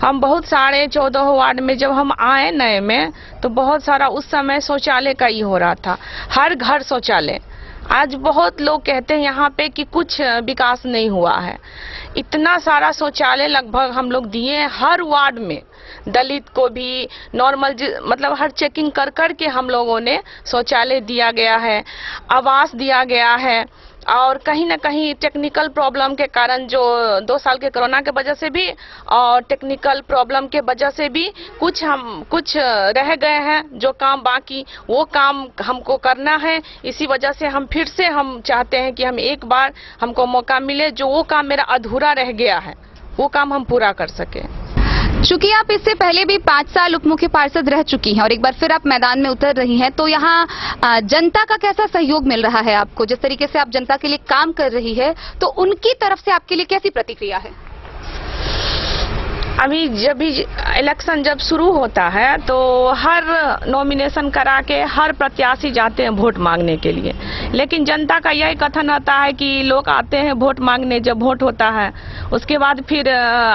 हम बहुत सारे 14 वार्ड में जब हम आए नए में तो बहुत सारा उस समय शौचालय का ही हो रहा था, हर घर शौचालय। आज बहुत लोग कहते हैं यहाँ पे कि कुछ विकास नहीं हुआ है। इतना सारा शौचालय लगभग हम लोग दिए हैं हर वार्ड में, दलित को भी नॉर्मल मतलब हर चेकिंग कर कर के हम लोगों ने शौचालय दिया गया है, आवास दिया गया है। और कहीं ना कहीं टेक्निकल प्रॉब्लम के कारण जो 2 साल के कोरोना के वजह से भी और टेक्निकल प्रॉब्लम के वजह से भी कुछ रह गए हैं जो काम बाकी, वो काम हमको करना है। इसी वजह से हम फिर से हम चाहते हैं कि हम एक बार हमको मौका मिले, जो वो काम मेरा अधूरा रह गया है वो काम हम पूरा कर सके। चूंकि आप इससे पहले भी 5 साल उप मुख्य पार्षद रह चुकी हैं और एक बार फिर आप मैदान में उतर रही हैं, तो यहाँ जनता का कैसा सहयोग मिल रहा है आपको? जिस तरीके से आप जनता के लिए काम कर रही है तो उनकी तरफ से आपके लिए कैसी प्रतिक्रिया है? अभी जब भी इलेक्शन जब शुरू होता है तो हर नॉमिनेशन करा के हर प्रत्याशी जाते हैं वोट मांगने के लिए, लेकिन जनता का यही कथन आता है कि लोग आते हैं वोट मांगने, जब वोट होता है उसके बाद फिर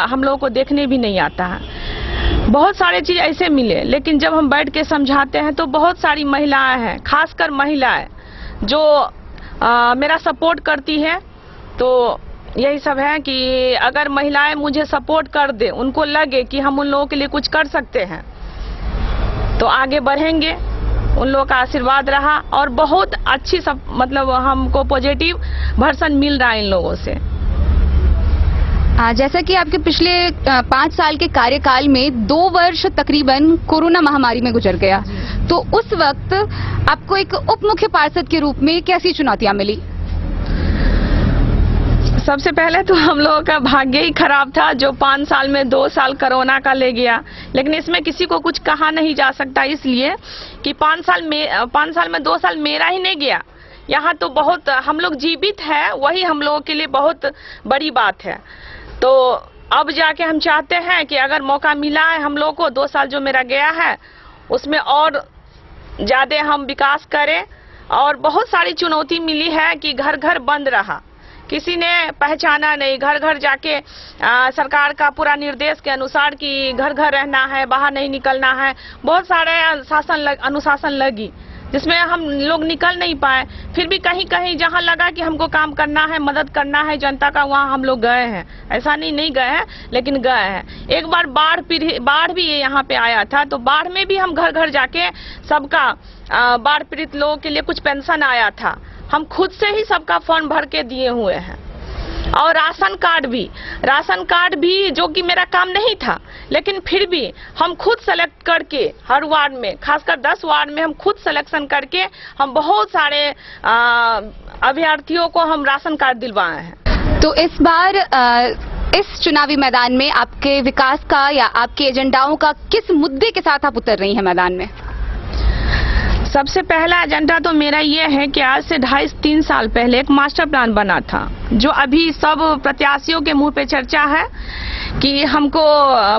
हम लोगों को देखने भी नहीं आता है। बहुत सारे चीज ऐसे मिले, लेकिन जब हम बैठ के समझाते हैं तो बहुत सारी महिलाएं हैं, खासकर महिलाएं जो मेरा सपोर्ट करती है। तो यही सब है कि अगर महिलाएं मुझे सपोर्ट कर दे, उनको लगे कि हम उन लोगों के लिए कुछ कर सकते हैं तो आगे बढ़ेंगे। उन लोगों का आशीर्वाद रहा और बहुत अच्छी सब मतलब हमको पॉजिटिव वर्सन मिल रहा है इन लोगों से। जैसा कि आपके पिछले 5 साल के कार्यकाल में 2 वर्ष तकरीबन कोरोना महामारी में गुजर गया, तो उस वक्त आपको एक उप मुख्य पार्षद के रूप में कैसी चुनौतियां मिली? सबसे पहले तो हम लोगों का भाग्य ही खराब था जो 5 साल में 2 साल कोरोना का ले गया, लेकिन इसमें किसी को कुछ कहा नहीं जा सकता, इसलिए कि 5 साल में 2 साल मेरा ही नहीं गया। यहाँ तो बहुत हम लोग जीवित है, वही हम लोगों के लिए बहुत बड़ी बात है। तो अब जाके हम चाहते हैं कि अगर मौका मिला है हम लोगों को, 2 साल जो मेरा गया है उसमें और ज्यादा हम विकास करें। और बहुत सारी चुनौती मिली है कि घर घर बंद रहा, किसी ने पहचाना नहीं, घर घर जाके सरकार का पूरा निर्देश के अनुसार कि घर घर रहना है, बाहर नहीं निकलना है, बहुत सारे अनुशासन लगी जिसमें हम लोग निकल नहीं पाए। फिर भी कहीं कहीं जहां लगा कि हमको काम करना है, मदद करना है जनता का, वहां हम लोग गए हैं। ऐसा नहीं गए हैं, लेकिन गए हैं। एक बार बाढ़ भी यहाँ पे आया था, तो बाढ़ में भी हम घर घर जाके सबका बाढ़ पीड़ित लोगों के लिए कुछ पेंशन आया था, हम खुद से ही सबका फॉर्म भर के दिए हुए हैं। और राशन कार्ड भी जो कि मेरा काम नहीं था, लेकिन फिर भी हम खुद सेलेक्ट करके हर वार्ड में, खासकर 10 वार्ड में हम खुद सिलेक्शन करके हम बहुत सारे अभ्यर्थियों को हम राशन कार्ड दिलवाए हैं। तो इस बार इस चुनावी मैदान में आपके विकास का या आपके एजेंडाओं का किस मुद्दे के साथ आप उतर रही हैं मैदान में? सबसे पहला एजेंडा तो मेरा ये है कि आज से 2.5-3 साल पहले एक मास्टर प्लान बना था, जो अभी सब प्रत्याशियों के मुंह पे चर्चा है कि हमको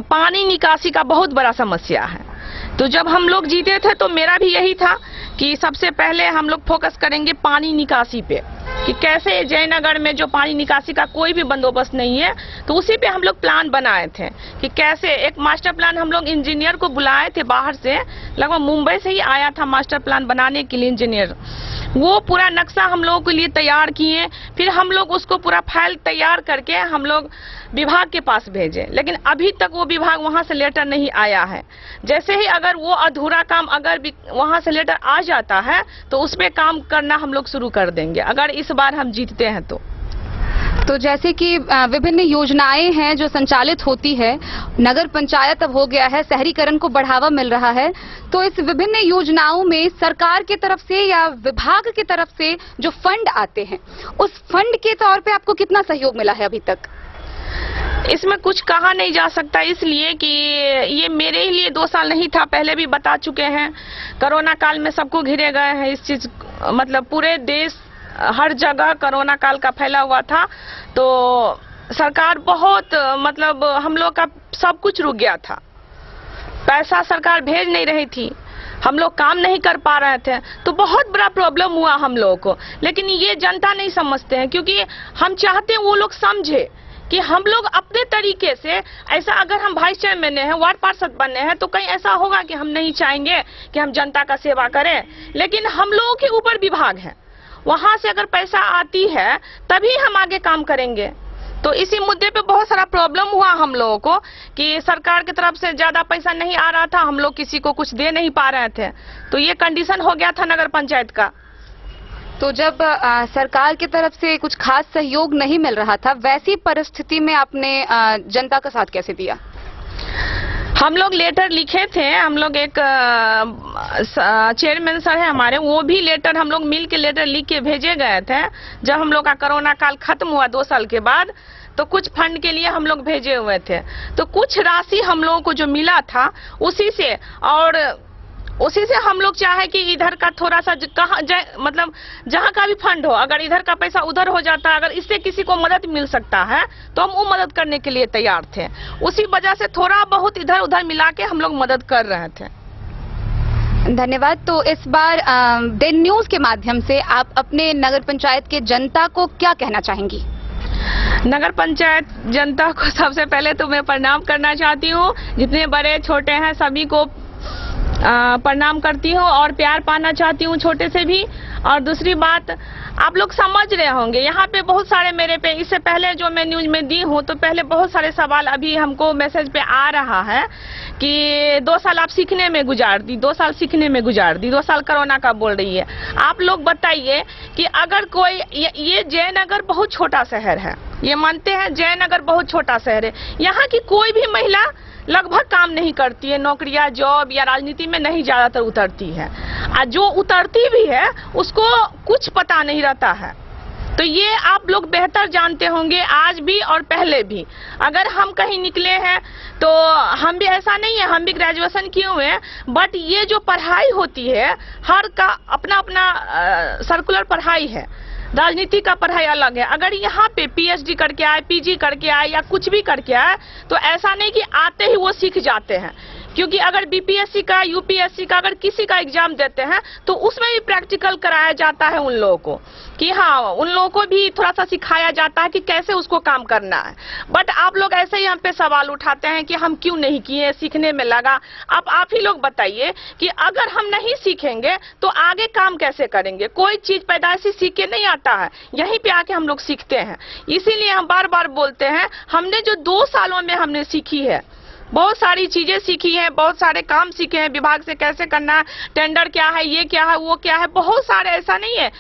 पानी निकासी का बहुत बड़ा समस्या है। तो जब हम लोग जीते थे तो मेरा भी यही था कि सबसे पहले हम लोग फोकस करेंगे पानी निकासी पे, कि कैसे जयनगर में जो पानी निकासी का कोई भी बंदोबस्त नहीं है, तो उसी पे हम लोग प्लान बनाए थे कि कैसे एक मास्टर प्लान हम लोग इंजीनियर को बुलाए थे बाहर से, लगभग मुंबई से ही आया था मास्टर प्लान बनाने के लिए इंजीनियर। वो पूरा नक्शा हम लोगों के लिए तैयार किए, फिर हम लोग उसको पूरा फाइल तैयार करके हम लोग विभाग के पास भेजे, लेकिन अभी तक वो विभाग वहां से लेटर नहीं आया है। जैसे ही अगर वो अधूरा काम अगर वहां से लेटर आ जाता है तो उस पे काम करना हम लोग शुरू कर देंगे, अगर इस बार हम जीतते हैं तो जैसे कि विभिन्न योजनाएं हैं जो संचालित होती है, नगर पंचायत अब हो गया है, शहरीकरण को बढ़ावा मिल रहा है, तो इस विभिन्न योजनाओं में सरकार की तरफ से या विभाग की तरफ से जो फंड आते हैं, उस फंड के तौर पे आपको कितना सहयोग मिला है अभी तक? इसमें कुछ कहा नहीं जा सकता, इसलिए कि ये मेरे ही लिए 2 साल नहीं था, पहले भी बता चुके हैं। कोरोना काल में सबको घिरे गए हैं इस चीज, मतलब पूरे देश हर जगह कोरोना काल का फैला हुआ था, तो सरकार बहुत मतलब हम लोग का सब कुछ रुक गया था, पैसा सरकार भेज नहीं रही थी, हम लोग काम नहीं कर पा रहे थे, तो बहुत बड़ा प्रॉब्लम हुआ हम लोगों को। लेकिन ये जनता नहीं समझते हैं, क्योंकि हम चाहते हैं वो लोग समझे कि हम लोग अपने तरीके से, ऐसा अगर हम वाइस चेयरमैन हैं, वार्ड पार्षद बने हैं, तो कहीं ऐसा होगा कि हम नहीं चाहेंगे कि हम जनता का सेवा करें, लेकिन हम लोगों के ऊपर विभाग है, वहां से अगर पैसा आती है तभी हम आगे काम करेंगे। तो इसी मुद्दे पे बहुत सारा प्रॉब्लम हुआ हम लोगों को कि सरकार की तरफ से ज्यादा पैसा नहीं आ रहा था, हम लोग किसी को कुछ दे नहीं पा रहे थे, तो ये कंडीशन हो गया था नगर पंचायत का। तो जब सरकार की तरफ से कुछ खास सहयोग नहीं मिल रहा था, वैसी परिस्थिति में आपने जनता का साथ कैसे दिया? हम लोग लेटर लिखे थे, हम लोग एक चेयरमैन सर है हमारे, वो भी लेटर हम लोग मिल के लेटर लिख के भेजे गए थे। जब हम लोग का कोरोना काल खत्म हुआ 2 साल के बाद, तो कुछ फंड के लिए हम लोग भेजे हुए थे, तो कुछ राशि हम लोगों को जो मिला था उसी से, और उसी से हम लोग चाहे कि इधर का थोड़ा सा मतलब जहाँ का भी फंड हो, अगर इधर का पैसा उधर हो जाता है, अगर इससे किसी को मदद मिल सकता है तो हम वो मदद करने के लिए तैयार थे। उसी वजह से थोड़ा बहुत इधर उधर मिला के हम लोग मदद कर रहे थे। धन्यवाद। तो इस बार दिन न्यूज के माध्यम से आप अपने नगर पंचायत के जनता को क्या कहना चाहेंगी? नगर पंचायत जनता को सबसे पहले तो मैं प्रणाम करना चाहती हूँ, जितने बड़े छोटे हैं सभी को प्रणाम करती हूँ और प्यार पाना चाहती हूँ छोटे से भी। और दूसरी बात, आप लोग समझ रहे होंगे, यहाँ पे बहुत सारे मेरे पे इससे पहले जो मैं न्यूज में दी हूँ, तो पहले बहुत सारे सवाल अभी हमको मैसेज पे आ रहा है कि 2 साल आप सीखने में गुजार दी, 2 साल सीखने में गुजार दी, 2 साल कोरोना का बोल रही है। आप लोग बताइए कि अगर कोई ये जयनगर बहुत छोटा शहर है, ये मानते हैं जयनगर बहुत छोटा शहर है, यहाँ की कोई भी महिला लगभग काम नहीं करती है, नौकरियां जॉब या राजनीति में नहीं ज्यादातर उतरती है, और जो उतरती भी है उसको कुछ पता नहीं रहता है। तो ये आप लोग बेहतर जानते होंगे, आज भी और पहले भी। अगर हम कहीं निकले हैं तो हम भी, ऐसा नहीं है हम भी ग्रेजुएशन किए हुए हैं, बट ये जो पढ़ाई होती है हर का अपना अपना सर्कुलर पढ़ाई है, राजनीति का पढ़ाई अलग है। अगर यहाँ पे पीएचडी करके आए, पीजी करके आए या कुछ भी करके आए, तो ऐसा नहीं कि आते ही वो सीख जाते हैं, क्योंकि अगर बीपीएससी का, यूपीएससी का अगर किसी का एग्जाम देते हैं तो उसमें भी प्रैक्टिकल कराया जाता है उन लोगों को, कि हाँ उन लोगों को भी थोड़ा सा सिखाया जाता है कि कैसे उसको काम करना है। बट आप लोग ऐसे ही हम पे सवाल उठाते हैं कि हम क्यों नहीं किए, सीखने में लगा। अब आप ही लोग बताइए कि अगर हम नहीं सीखेंगे तो आगे काम कैसे करेंगे? कोई चीज पैदाइशी सीख के नहीं आता है, यहीं पे आके हम लोग सीखते हैं। इसीलिए हम बार बार बोलते हैं, हमने जो 2 सालों में हमने सीखी है, बहुत सारी चीजें सीखी हैं, बहुत सारे काम सीखे हैं, विभाग से कैसे करना है, टेंडर क्या है, ये क्या है, वो क्या है, बहुत सारे। ऐसा नहीं है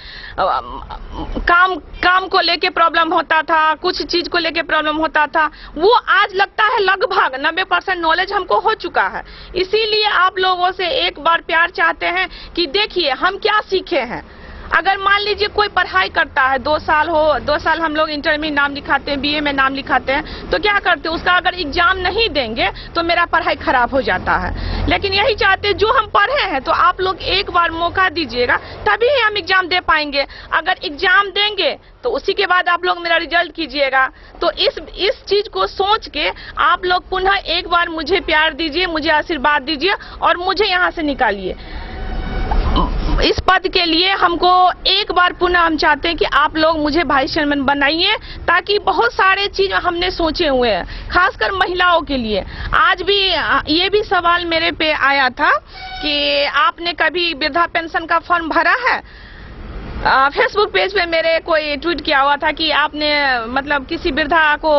काम को लेके प्रॉब्लम होता था, कुछ चीज को लेके प्रॉब्लम होता था, वो आज लगता है लगभग 90% नॉलेज हमको हो चुका है। इसीलिए आप लोगों से एक बार प्यार चाहते हैं कि देखिए हम क्या सीखे हैं। अगर मान लीजिए कोई पढ़ाई करता है, 2 साल हो, 2 साल हम लोग इंटर में नाम लिखाते हैं, बीए में नाम लिखाते हैं, तो क्या करते हैं, उसका अगर एग्जाम नहीं देंगे तो मेरा पढ़ाई खराब हो जाता है। लेकिन यही चाहते हैं, जो हम पढ़े हैं तो आप लोग एक बार मौका दीजिएगा, तभी हम एग्जाम दे पाएंगे। अगर एग्जाम देंगे तो उसी के बाद आप लोग मेरा रिजल्ट कीजिएगा। तो इस चीज को सोच के आप लोग पुनः एक बार मुझे प्यार दीजिए, मुझे आशीर्वाद दीजिए और मुझे यहाँ से निकालिए। इस पद के लिए हमको एक बार पुनः हम चाहते हैं कि आप लोग मुझे वाइस चेयरमैन बनाइए, ताकि बहुत सारे चीज हमने सोचे हुए हैं, खासकर महिलाओं के लिए। आज भी ये भी सवाल मेरे पे आया था कि आपने कभी वृद्धा पेंशन का फॉर्म भरा है? फेसबुक पेज पे मेरे कोई ट्वीट किया हुआ था कि आपने मतलब किसी वृद्धा को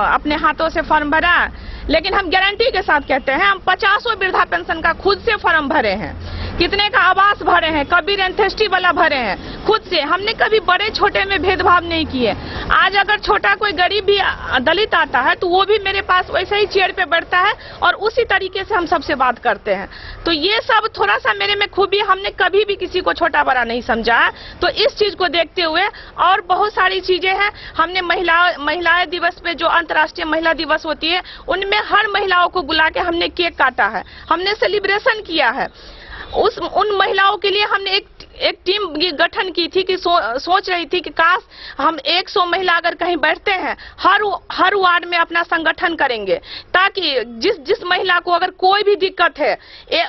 अपने हाथों से फॉर्म भरा, लेकिन हम गारंटी के साथ कहते हैं हम 50 वृद्धा पेंशन का खुद से फॉर्म भरे हैं, कितने का आवास भरे हैं, कभी एंथेस्टी वाला भरे हैं खुद से। हमने कभी बड़े छोटे में भेदभाव नहीं किए। आज अगर छोटा कोई गरीब भी दलित आता है तो वो भी मेरे पास वैसे ही चेयर पे बैठता है और उसी तरीके से हम सबसे बात करते हैं। तो ये सब थोड़ा सा मेरे में खूबी, हमने कभी भी किसी को छोटा बड़ा नहीं समझा है। तो इस चीज को देखते हुए और बहुत सारी चीजें हैं, हमने महिला दिवस पे जो अंतर्राष्ट्रीय महिला दिवस होती है उनमें हर महिलाओं को बुला के हमने केक काटा है, हमने सेलिब्रेशन किया है। उन महिलाओं के लिए हमने एक टीम गठन की थी कि सोच रही थी कि काश हम 100 महिला अगर कहीं बैठते हैं हर वार्ड में अपना संगठन करेंगे, ताकि जिस महिला को अगर कोई भी दिक्कत है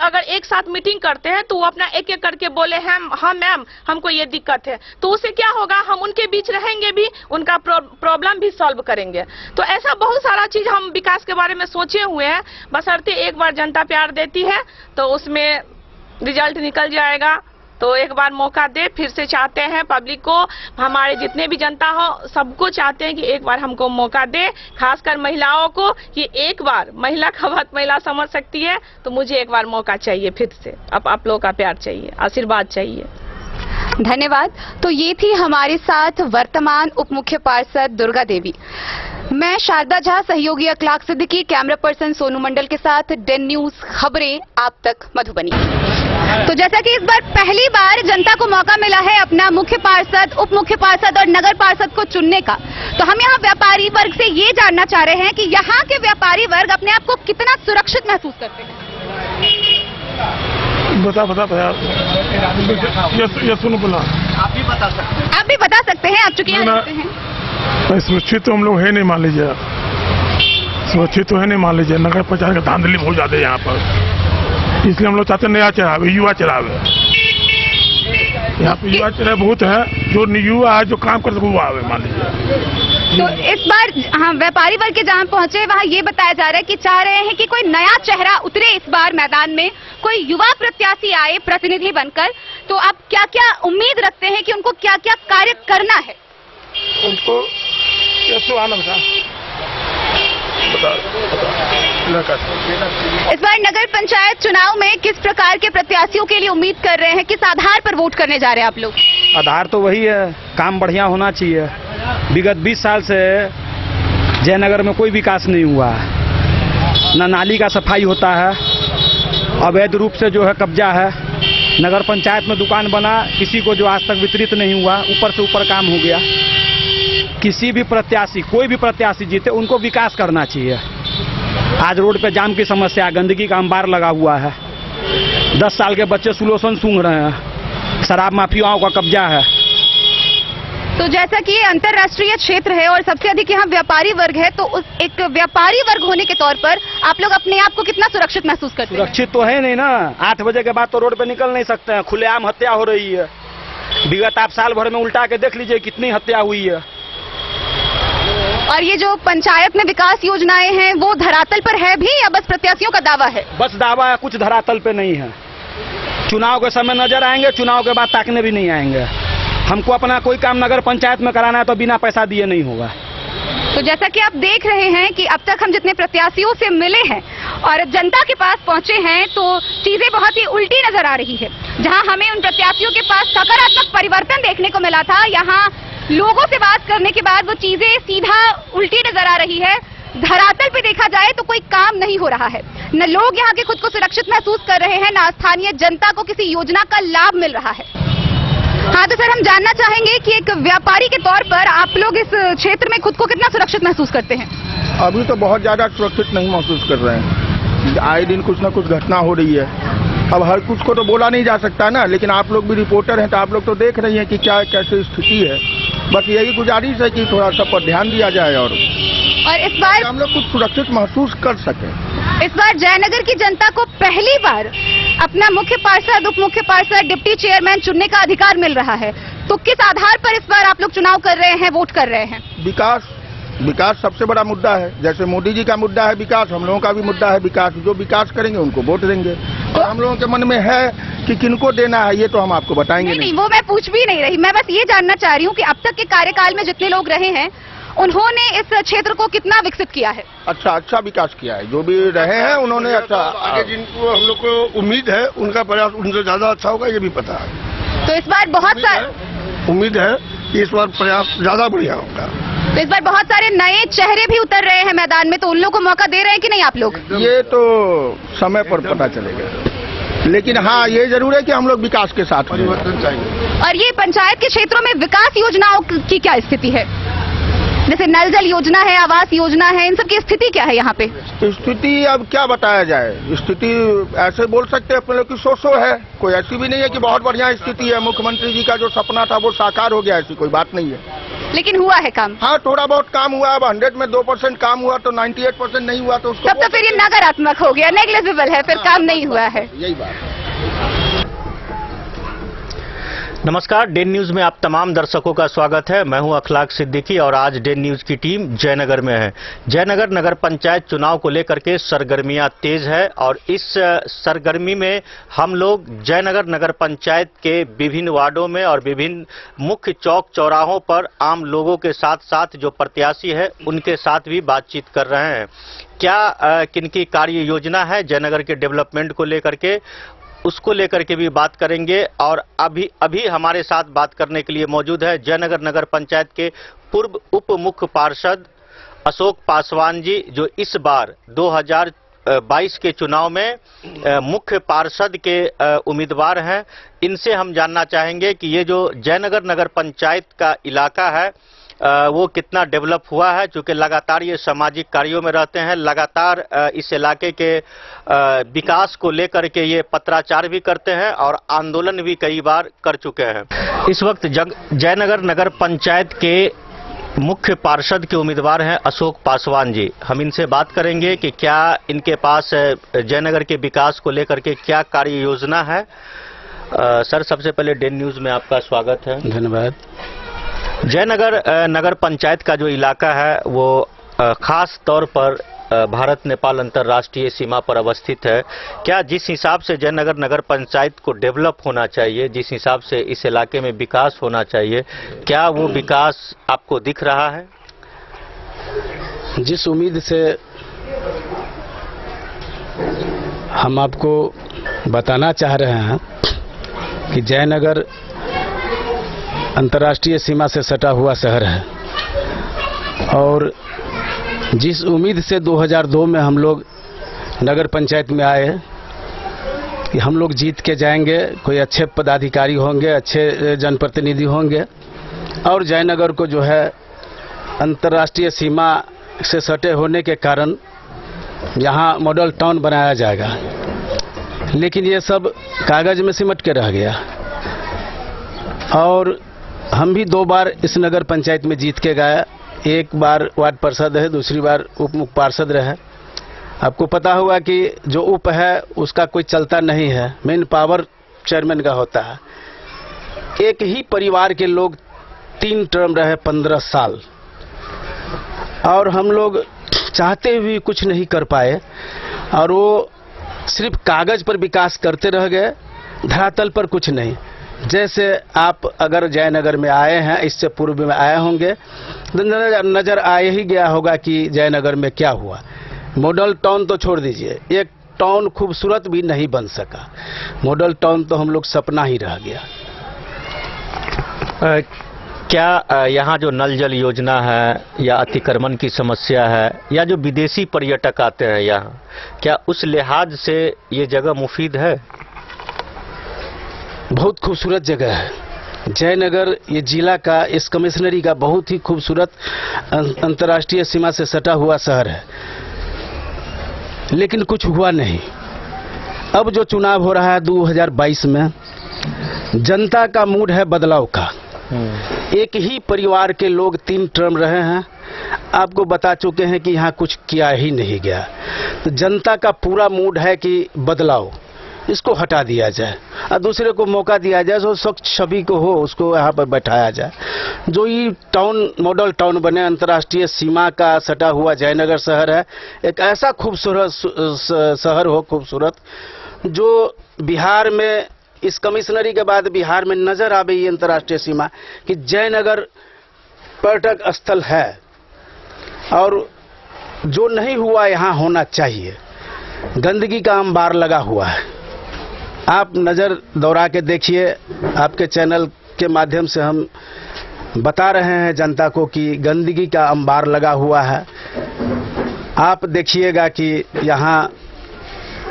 अगर एक साथ मीटिंग करते हैं तो वो अपना एक एक करके बोले हाँ मैम हमको ये दिक्कत है, तो उससे क्या होगा, हम उनके बीच रहेंगे भी, उनका प्रॉब्लम भी सॉल्व करेंगे। तो ऐसा बहुत सारा चीज हम विकास के बारे में सोचे हुए हैं, बशर्ते एक बार जनता प्यार देती है तो उसमें रिजल्ट निकल जाएगा। तो एक बार मौका दे, फिर से चाहते हैं पब्लिक को, हमारे जितने भी जनता हो सबको चाहते हैं कि एक बार हमको मौका दे, खासकर महिलाओं को कि एक बार महिला का बात महिला समझ सकती है। तो मुझे एक बार मौका चाहिए, फिर से अब आप लोगों का प्यार चाहिए, आशीर्वाद चाहिए। धन्यवाद। तो ये थी हमारे साथ वर्तमान उप मुख्य पार्षद दुर्गा देवी। मैं शारदा झा, सहयोगी अखलाक सिद्दीकी, कैमरा पर्सन सोनू मंडल के साथ डेन न्यूज खबरें आप तक मधुबनी। तो जैसा कि इस बार पहली बार जनता को मौका मिला है अपना मुख्य पार्षद, उप मुख्य पार्षद और नगर पार्षद को चुनने का, तो हम यहाँ व्यापारी वर्ग से ये जानना चाह रहे हैं कि यहाँ के व्यापारी वर्ग अपने आप को कितना सुरक्षित महसूस करते हैं। ये सुनो बोला, आप भी बता सकते हैं, आप चुके हैं। सुरक्षित तो हम लोग है नहीं, मान लीजिए सुरक्षित तो है नहीं, मान लीजिए नगर पंचायत का धांधली बहुत ज्यादा है यहाँ पर, इसलिए हम लोग चाहते हैं नया चेहरा, युवा चेहरा यहाँ पे, युवा चेहरा बहुत है, जो युवा है जो काम कर सके वो आवे, मान लीजिए। तो इस बार हाँ व्यापारी वर्ग के जहाँ पहुंचे वहाँ ये बताया जा रहा है कि चाह रहे हैं कि कोई नया चेहरा उतरे इस बार मैदान में, कोई युवा प्रत्याशी आए प्रतिनिधि बनकर। तो आप क्या क्या उम्मीद रखते हैं कि उनको क्या क्या कार्य करना है? उनको इस बार नगर पंचायत चुनाव में किस प्रकार के प्रत्याशियों के लिए उम्मीद कर रहे हैं, किस आधार पर वोट करने जा रहे हैं आप लोग? आधार तो वही है, काम बढ़िया होना चाहिए। विगत 20 साल से जयनगर में कोई विकास नहीं हुआ, न नाली का सफाई होता है, अवैध रूप से जो है कब्जा है, नगर पंचायत में दुकान बना किसी को जो आज तक वितरित नहीं हुआ, ऊपर से ऊपर काम हो गया। किसी भी प्रत्याशी, कोई भी प्रत्याशी जीते उनको विकास करना चाहिए। आज रोड पे जाम की समस्या, गंदगी का अंबार लगा हुआ है, 10 साल के बच्चे सुलोसन सूंघ रहे हैं, शराब माफियाओं का कब्जा है। तो जैसा कि ये अंतर्राष्ट्रीय क्षेत्र है और सबसे अधिक यहाँ व्यापारी वर्ग है, तो उस एक व्यापारी वर्ग होने के तौर पर आप लोग अपने आप को कितना सुरक्षित महसूस करते हैं? सुरक्षित तो है नहीं ना, 8 बजे के बाद तो रोड पे निकल नहीं सकते हैं, खुलेआम हत्या हो रही है। विगत आप साल भर में उल्टा के देख लीजिए कितनी हत्या हुई है। और ये जो पंचायत में विकास योजनाएं हैं वो धरातल पर है भी या बस प्रत्याशियों का दावा है? बस दावा है, कुछ धरातल पे नहीं है। चुनाव के समय नजर आएंगे, चुनाव के बाद ताकने भी नहीं आएंगे। हमको अपना कोई काम नगर पंचायत में कराना है तो बिना पैसा दिए नहीं होगा। तो जैसा कि आप देख रहे हैं कि अब तक हम जितने प्रत्याशियों से मिले हैं और जनता के पास पहुंचे हैं तो चीजें बहुत ही उल्टी नजर आ रही है। जहां हमें उन प्रत्याशियों के पास सकारात्मक परिवर्तन देखने को मिला था, यहाँ लोगों से बात करने के बाद वो चीजें सीधा उल्टी नजर आ रही है। धरातल पे देखा जाए तो कोई काम नहीं हो रहा है, न लोग यहाँ के खुद को सुरक्षित महसूस कर रहे हैं, न स्थानीय जनता को किसी योजना का लाभ मिल रहा है। हाँ तो सर, हम जानना चाहेंगे कि एक व्यापारी के तौर पर आप लोग इस क्षेत्र में खुद को कितना सुरक्षित महसूस करते हैं? अभी तो बहुत ज्यादा सुरक्षित नहीं महसूस कर रहे हैं, आए दिन कुछ न कुछ घटना हो रही है। अब हर कुछ को तो बोला नहीं जा सकता ना, लेकिन आप लोग भी रिपोर्टर हैं तो आप लोग तो देख रही हैं कि क्या कैसी स्थिति है। बस यही गुजारिश है कि थोड़ा सा पर ध्यान दिया जाए और इस बार हम लोग कुछ सुरक्षित महसूस कर सकें। इस बार जयनगर की जनता को पहली बार अपना मुख्य पार्षद, उप मुख्य पार्षद, डिप्टी चेयरमैन चुनने का अधिकार मिल रहा है, तो किस आधार पर इस बार आप लोग चुनाव कर रहे हैं, वोट कर रहे हैं? विकास सबसे बड़ा मुद्दा है। जैसे मोदी जी का मुद्दा है विकास, हम लोगों का भी मुद्दा है विकास। जो विकास करेंगे उनको वोट देंगे। तो हम लोगों के मन में है कि किनको देना है, ये तो हम आपको बताएंगे नहीं, वो मैं पूछ भी नहीं रही। मैं बस ये जानना चाह रही हूँ कि अब तक के कार्यकाल में जितने लोग रहे हैं उन्होंने इस क्षेत्र को कितना विकसित किया है? अच्छा विकास किया है। जो भी रहे हैं उन्होंने अच्छा। आगे जिनको हम लोग को उम्मीद है उनका प्रयास उनसे ज्यादा अच्छा होगा, ये भी पता है। तो इस बार बहुत सारे उम्मीद है कि इस बार प्रयास ज्यादा बढ़िया होगा। तो इस बार बहुत सारे नए चेहरे भी उतर रहे हैं मैदान में, तो उन लोगों को मौका दे रहे हैं कि नहीं आप लोग? ये तो समय पर पता चलेगा, लेकिन हाँ ये जरूर है कि हम लोग विकास के साथ परिवर्तन चाहिए। और ये पंचायत के क्षेत्रों में विकास योजनाओं की क्या स्थिति है? जैसे नल जल योजना है, आवास योजना है, इन सब की स्थिति क्या है यहाँ पे? स्थिति अब क्या बताया जाए। स्थिति ऐसे बोल सकते हैं अपने लोग की सो है, कोई ऐसी भी नहीं है कि बहुत बढ़िया स्थिति है। मुख्यमंत्री जी का जो सपना था वो साकार हो गया, ऐसी कोई बात नहीं है। लेकिन हुआ है काम? हाँ, थोड़ा बहुत काम हुआ। अब 100 में 2% काम हुआ तो 98% नहीं हुआ, तो उसको तब तो फिर ये नकारात्मक हो गया, नेग्लिजिबल है, फिर काम नहीं हुआ है। यही बात। नमस्कार, डेन न्यूज में आप तमाम दर्शकों का स्वागत है। मैं हूं अखलाक सिद्दीकी और आज डेन न्यूज की टीम जयनगर में है। जयनगर नगर पंचायत चुनाव को लेकर के सरगर्मियां तेज है और इस सरगर्मी में हम लोग जयनगर नगर पंचायत के विभिन्न वार्डों में और विभिन्न मुख्य चौक चौराहों पर आम लोगों के साथ साथ जो प्रत्याशी है उनके साथ भी बातचीत कर रहे हैं। क्या किनकी कार्य योजना है जयनगर के डेवलपमेंट को लेकर के, उसको लेकर के भी बात करेंगे। और अभी हमारे साथ बात करने के लिए मौजूद है जयनगर नगर पंचायत के पूर्व उप मुख्य पार्षद अशोक पासवान जी, जो इस बार 2022 के चुनाव में मुख्य पार्षद के उम्मीदवार हैं। इनसे हम जानना चाहेंगे कि ये जो जयनगर नगर पंचायत का इलाका है वो कितना डेवलप हुआ है, क्योंकि लगातार ये सामाजिक कार्यों में रहते हैं, लगातार इस इलाके के विकास को लेकर के ये पत्राचार भी करते हैं और आंदोलन भी कई बार कर चुके हैं। इस वक्त जयनगर नगर पंचायत के मुख्य पार्षद के उम्मीदवार हैं अशोक पासवान जी। हम इनसे बात करेंगे कि क्या इनके पास जयनगर के विकास को लेकर के क्या कार्य योजना है। सर, सबसे पहले डेन न्यूज में आपका स्वागत है। धन्यवाद। जयनगर नगर पंचायत का जो इलाका है वो खास तौर पर भारत नेपाल अंतर्राष्ट्रीय सीमा पर अवस्थित है। क्या जिस हिसाब से जयनगर नगर पंचायत को डेवलप होना चाहिए, जिस हिसाब से इस इलाके में विकास होना चाहिए, क्या वो विकास आपको दिख रहा है? जिस उम्मीद से हम आपको बताना चाह रहे हैं कि जयनगर अंतर्राष्ट्रीय सीमा से सटा हुआ शहर है और जिस उम्मीद से 2002 में हम लोग नगर पंचायत में आए कि हम लोग जीत के जाएंगे, कोई अच्छे पदाधिकारी होंगे, अच्छे जनप्रतिनिधि होंगे और जयनगर को जो है अंतर्राष्ट्रीय सीमा से सटे होने के कारण यहाँ मॉडल टाउन बनाया जाएगा, लेकिन ये सब कागज में सिमट के रह गया। और हम भी 2 बार इस नगर पंचायत में जीत के गए, एक बार वार्ड पार्षद है, दूसरी बार उप मुख्य पार्षद रहे। आपको पता होगा कि जो उप है उसका कोई चलता नहीं है, मेन पावर चेयरमैन का होता है। एक ही परिवार के लोग 3 टर्म रहे 15 साल और हम लोग चाहते हुए कुछ नहीं कर पाए और वो सिर्फ कागज पर विकास करते रह गए, धरातल पर कुछ नहीं। जैसे आप अगर जयनगर में आए हैं, इससे पूर्व में आए होंगे तो नजर आ ही गया होगा कि जयनगर में क्या हुआ। मॉडल टाउन तो छोड़ दीजिए, एक टाउन खूबसूरत भी नहीं बन सका। मॉडल टाउन तो हम लोग सपना ही रह गया। क्या यहाँ जो नल जल योजना है या अतिक्रमण की समस्या है या जो विदेशी पर्यटक आते हैं यहाँ, क्या उस लिहाज से ये जगह मुफीद है? बहुत खूबसूरत जगह है जयनगर। ये जिला का, इस कमिश्नरी का बहुत ही खूबसूरत अंतर्राष्ट्रीय सीमा से सटा हुआ शहर है, लेकिन कुछ हुआ नहीं। अब जो चुनाव हो रहा है 2022 में, जनता का मूड है बदलाव का। एक ही परिवार के लोग 3 टर्म रहे हैं, आपको बता चुके हैं कि यहाँ कुछ किया ही नहीं गया। तो जनता का पूरा मूड है कि बदलाव, इसको हटा दिया जाए और दूसरे को मौका दिया जाए, जो स्वच्छ छवि को हो उसको यहाँ पर बैठाया जाए। जो ये टाउन मॉडल टाउन बने, अंतर्राष्ट्रीय सीमा का सटा हुआ जयनगर शहर है, एक ऐसा खूबसूरत शहर हो, खूबसूरत, जो बिहार में इस कमिश्नरी के बाद बिहार में नजर आ गई अंतर्राष्ट्रीय सीमा कि जयनगर पर्यटक स्थल है और जो नहीं हुआ यहाँ होना चाहिए। गंदगी का अंबार लगा हुआ है, आप नज़र दौड़ा के देखिए। आपके चैनल के माध्यम से हम बता रहे हैं जनता को कि गंदगी का अंबार लगा हुआ है। आप देखिएगा कि यहाँ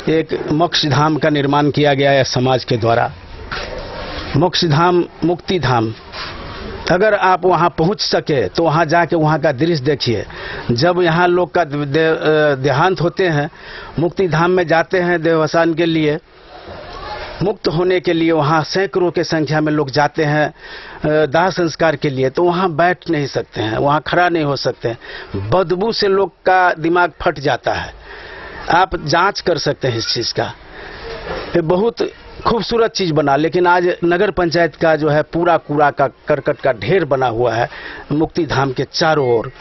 एक मोक्ष धाम का निर्माण किया गया है समाज के द्वारा, मोक्ष धाम, मुक्ति धाम। अगर आप वहां पहुंच सके तो वहां जाके वहां का दृश्य देखिए। जब यहाँ लोग का देहांत होते हैं, मुक्ति धाम में जाते हैं देवासान के लिए, मुक्त होने के लिए, वहाँ सैकड़ों के संख्या में लोग जाते हैं दाह संस्कार के लिए, तो वहाँ बैठ नहीं सकते हैं, वहाँ खड़ा नहीं हो सकते हैं। बदबू से लोग का दिमाग फट जाता है। आप जांच कर सकते हैं इस चीज़ का। ये बहुत खूबसूरत चीज़ बना, लेकिन आज नगर पंचायत का जो है पूरा कूड़ा का करकट का ढेर बना हुआ है मुक्ति धाम के चारों ओर।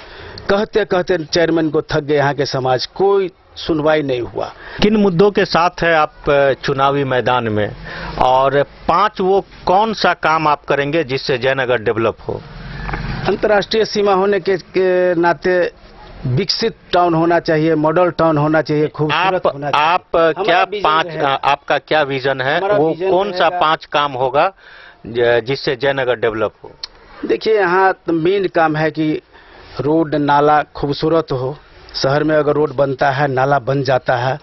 कहते कहते चेयरमैन को थक गए यहाँ के समाज, कोई सुनवाई नहीं हुआ। किन मुद्दों के साथ है आप चुनावी मैदान में, और 5 वो कौन सा काम आप करेंगे जिससे जयनगर डेवलप हो? अंतर्राष्ट्रीय सीमा होने के नाते विकसित टाउन होना चाहिए, मॉडल टाउन होना चाहिए, खूबसूरत होना चाहिए। आप क्या 5, आपका क्या विजन है, वो कौन सा 5 काम होगा जिससे जयनगर डेवलप हो? देखिए, यहाँ मेन काम है कि रोड नाला खूबसूरत हो। शहर में अगर रोड बनता है, नाला बन जाता है,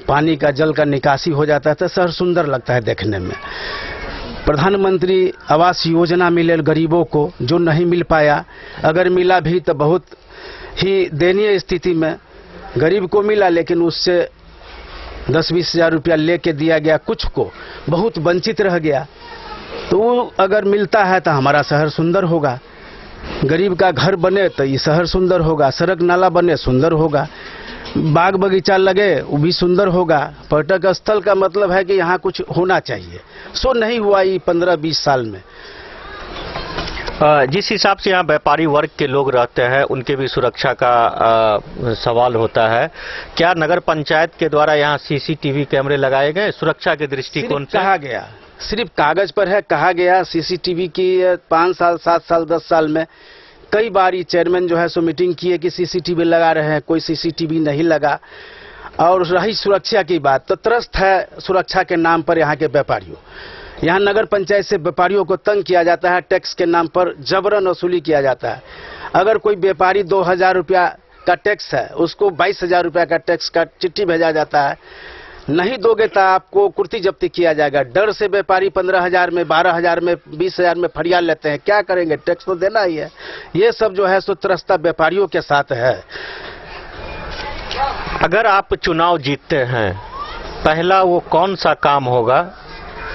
पानी का जल का निकासी हो जाता है तो शहर सुंदर लगता है देखने में। प्रधानमंत्री आवास योजना मिले गरीबों को, जो नहीं मिल पाया, अगर मिला भी तो बहुत ही दयनीय स्थिति में गरीब को मिला, लेकिन उससे 10-20 हजार रुपया लेके दिया गया, कुछ को बहुत वंचित रह गया। तो वो अगर मिलता है तो हमारा शहर सुंदर होगा। गरीब का घर बने तो ये शहर सुंदर होगा, सड़क नाला बने सुंदर होगा, बाग बगीचा लगे वो भी सुंदर होगा। पर्यटक स्थल का मतलब है कि यहाँ कुछ होना चाहिए, सो नहीं हुआ ये 15-20 साल में। जिस हिसाब से यहाँ व्यापारी वर्ग के लोग रहते हैं, उनके भी सुरक्षा का सवाल होता है। क्या नगर पंचायत के द्वारा यहाँ सीसीटीवी कैमरे लगाए गए सुरक्षा के दृष्टिकोण से? कहा गया, सिर्फ कागज पर है, कहा गया सीसीटीवी की 5 साल, 7 साल, 10 साल में कई बार ये चेयरमैन जो है सो मीटिंग किए कि सीसीटीवी लगा रहे हैं, कोई सीसीटीवी नहीं लगा। और रही सुरक्षा की बात, तो त्रस्त है सुरक्षा के नाम पर यहाँ के व्यापारियों। यहाँ नगर पंचायत से व्यापारियों को तंग किया जाता है, टैक्स के नाम पर जबरन वसूली किया जाता है। अगर कोई व्यापारी 2000 रुपया का टैक्स है, उसको 22,000 रुपया का टैक्स का चिट्ठी भेजा जाता है, नहीं दोगे तो आपको कुर्ती जब्ती किया जाएगा। डर से व्यापारी 15,000 में, 12,000 में, 20,000 में फरियाद लेते हैं। क्या करेंगे, टैक्स तो देना ही है। ये सब जो है सो त्रस्ता व्यापारियों के साथ है। अगर आप चुनाव जीतते हैं, पहला वो कौन सा काम होगा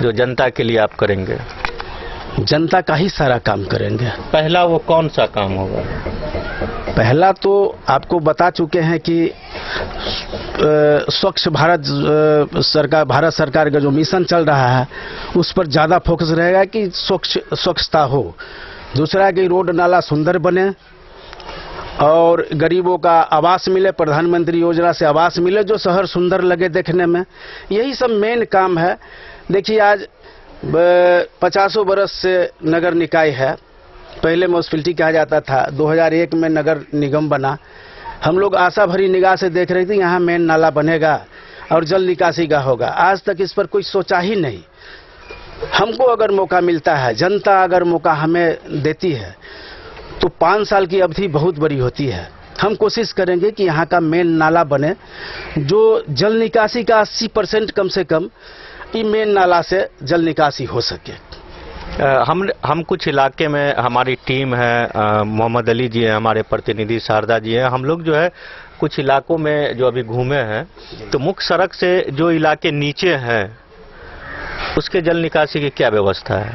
जो जनता के लिए आप करेंगे? जनता का ही सारा काम करेंगे। पहला वो कौन सा काम होगा? पहला तो आपको बता चुके हैं कि स्वच्छ भारत सरकार, भारत सरकार का जो मिशन चल रहा है उस पर ज़्यादा फोकस रहेगा कि स्वच्छता हो। दूसरा कि रोड नाला सुंदर बने और गरीबों का आवास मिले, प्रधानमंत्री योजना से आवास मिले, जो शहर सुंदर लगे देखने में। यही सब मेन काम है। देखिए, आज 50 बरस से नगर निकाय है। पहले म्यूनिसिपैलिटी कहा जाता था, 2001 में नगर निगम बना। हम लोग आशा भरी निगाह से देख रहे थे यहाँ मेन नाला बनेगा और जल निकासी का होगा। आज तक इस पर कोई सोचा ही नहीं। हमको अगर मौका मिलता है, जनता अगर मौका हमें देती है, तो 5 साल की अवधि बहुत बड़ी होती है। हम कोशिश करेंगे कि यहाँ का मेन नाला बने, जो जल निकासी का 80% कम से कम ये मेन नाला से जल निकासी हो सके। हम कुछ इलाके में, हमारी टीम है, मोहम्मद अली जी हैं, हमारे प्रतिनिधि शारदा जी हैं, हम लोग जो है कुछ इलाकों में जो अभी घूमे हैं, तो मुख्य सड़क से जो इलाके नीचे हैं उसके जल निकासी की क्या व्यवस्था है?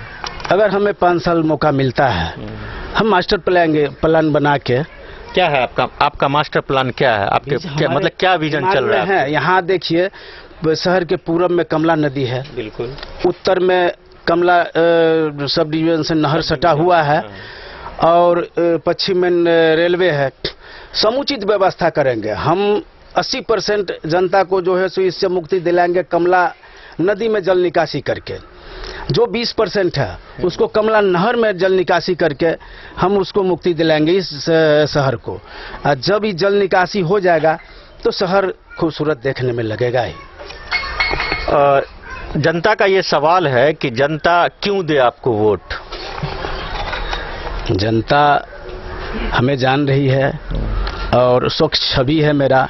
अगर हमें 5 साल मौका मिलता है, हम मास्टर प्लान बना के। क्या है आपका मास्टर प्लान क्या है? आपके क्या मतलब क्या विजन चल रहा है? यहाँ देखिए, शहर के पूरब में कमला नदी है, बिल्कुल उत्तर में कमला सब डिवीजन से नहर सटा हुआ है, और पश्चिम में रेलवे है। समुचित व्यवस्था करेंगे हम। 80% जनता को जो है सो इससे मुक्ति दिलाएंगे कमला नदी में जल निकासी करके। जो 20% है उसको कमला नहर में जल निकासी करके हम उसको मुक्ति दिलाएंगे इस शहर को। जब ये जल निकासी हो जाएगा तो शहर खूबसूरत देखने में लगेगा ही। जनता का ये सवाल है कि जनता क्यों दे आपको वोट? जनता हमें जान रही है और स्वच्छ छवि है मेरा।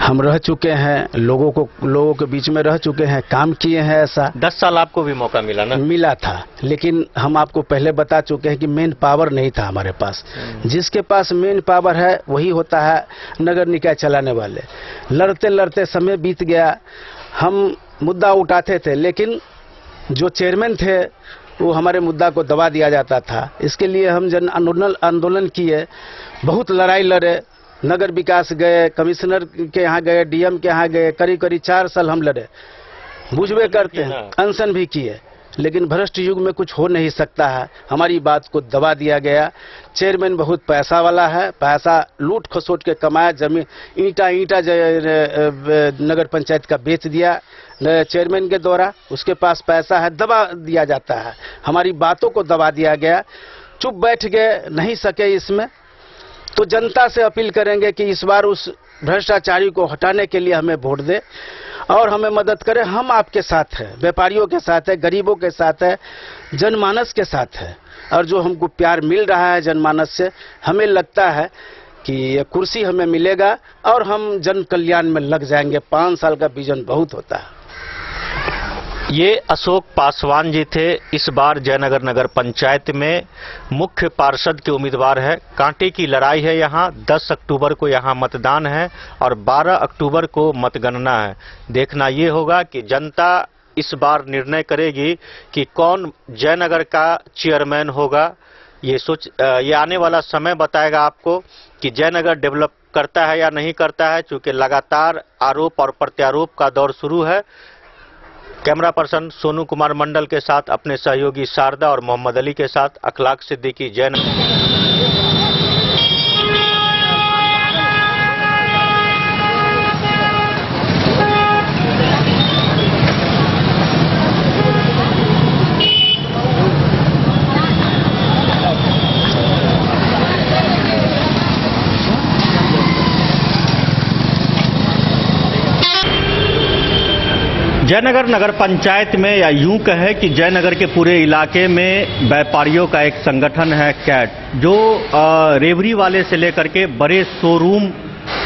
हम रह चुके हैं, लोगों के बीच में रह चुके हैं, काम किए हैं। ऐसा 10 साल आपको भी मौका मिला ना? मिला था, लेकिन हम आपको पहले बता चुके हैं कि मेन पावर नहीं था हमारे पास। जिसके पास मेन पावर है वही होता है नगर निकाय चलाने वाले। लड़ते लड़ते समय बीत गया। हम मुद्दा उठाते थे, लेकिन जो चेयरमैन थे वो हमारे मुद्दा को दबा दिया जाता था। इसके लिए हम जन आंदोलन किए, बहुत लड़ाई लड़े, नगर विकास गए, कमिश्नर के यहाँ गए, डीएम के यहाँ गए, करीब 4 साल हम लड़े। बुझवे करते हैं, अनशन भी किए, लेकिन भ्रष्ट युग में कुछ हो नहीं सकता है। हमारी बात को दबा दिया गया। चेयरमैन बहुत पैसा वाला है, पैसा लूट खसोट के कमाया। जमीन ईंटा नगर पंचायत का बेच दिया चेयरमैन के द्वारा। उसके पास पैसा है, दबा दिया जाता है। हमारी बातों को दबा दिया गया, चुप बैठ गए, नहीं सके इसमें। तो जनता से अपील करेंगे कि इस बार उस भ्रष्टाचारी को हटाने के लिए हमें वोट दे और हमें मदद करें। हम आपके साथ हैं, व्यापारियों के साथ है, गरीबों के साथ है, जनमानस के साथ है। और जो हमको प्यार मिल रहा है जनमानस से, हमें लगता है कि ये कुर्सी हमें मिलेगा और हम जन कल्याण में लग जाएंगे। 5 साल का विजन बहुत होता है। ये अशोक पासवान जी थे, इस बार जयनगर नगर पंचायत में मुख्य पार्षद के उम्मीदवार है। कांटे की लड़ाई है यहाँ। 10 अक्टूबर को यहाँ मतदान है और 12 अक्टूबर को मतगणना है। देखना ये होगा कि जनता इस बार निर्णय करेगी कि कौन जयनगर का चेयरमैन होगा। ये आने वाला समय बताएगा आपको कि जयनगर डेवलप करता है या नहीं करता है, क्योंकि लगातार आरोप और प्रत्यारोप का दौर शुरू है। कैमरा पर्सन सोनू कुमार मंडल के साथ अपने सहयोगी शारदा और मोहम्मद अली के साथ अखलाक सिद्दीकी, जयनगर। जयनगर नगर पंचायत में, या यूं कहे कि जयनगर के पूरे इलाके में व्यापारियों का एक संगठन है कैट, जो रेवड़ी वाले से लेकर के बड़े शोरूम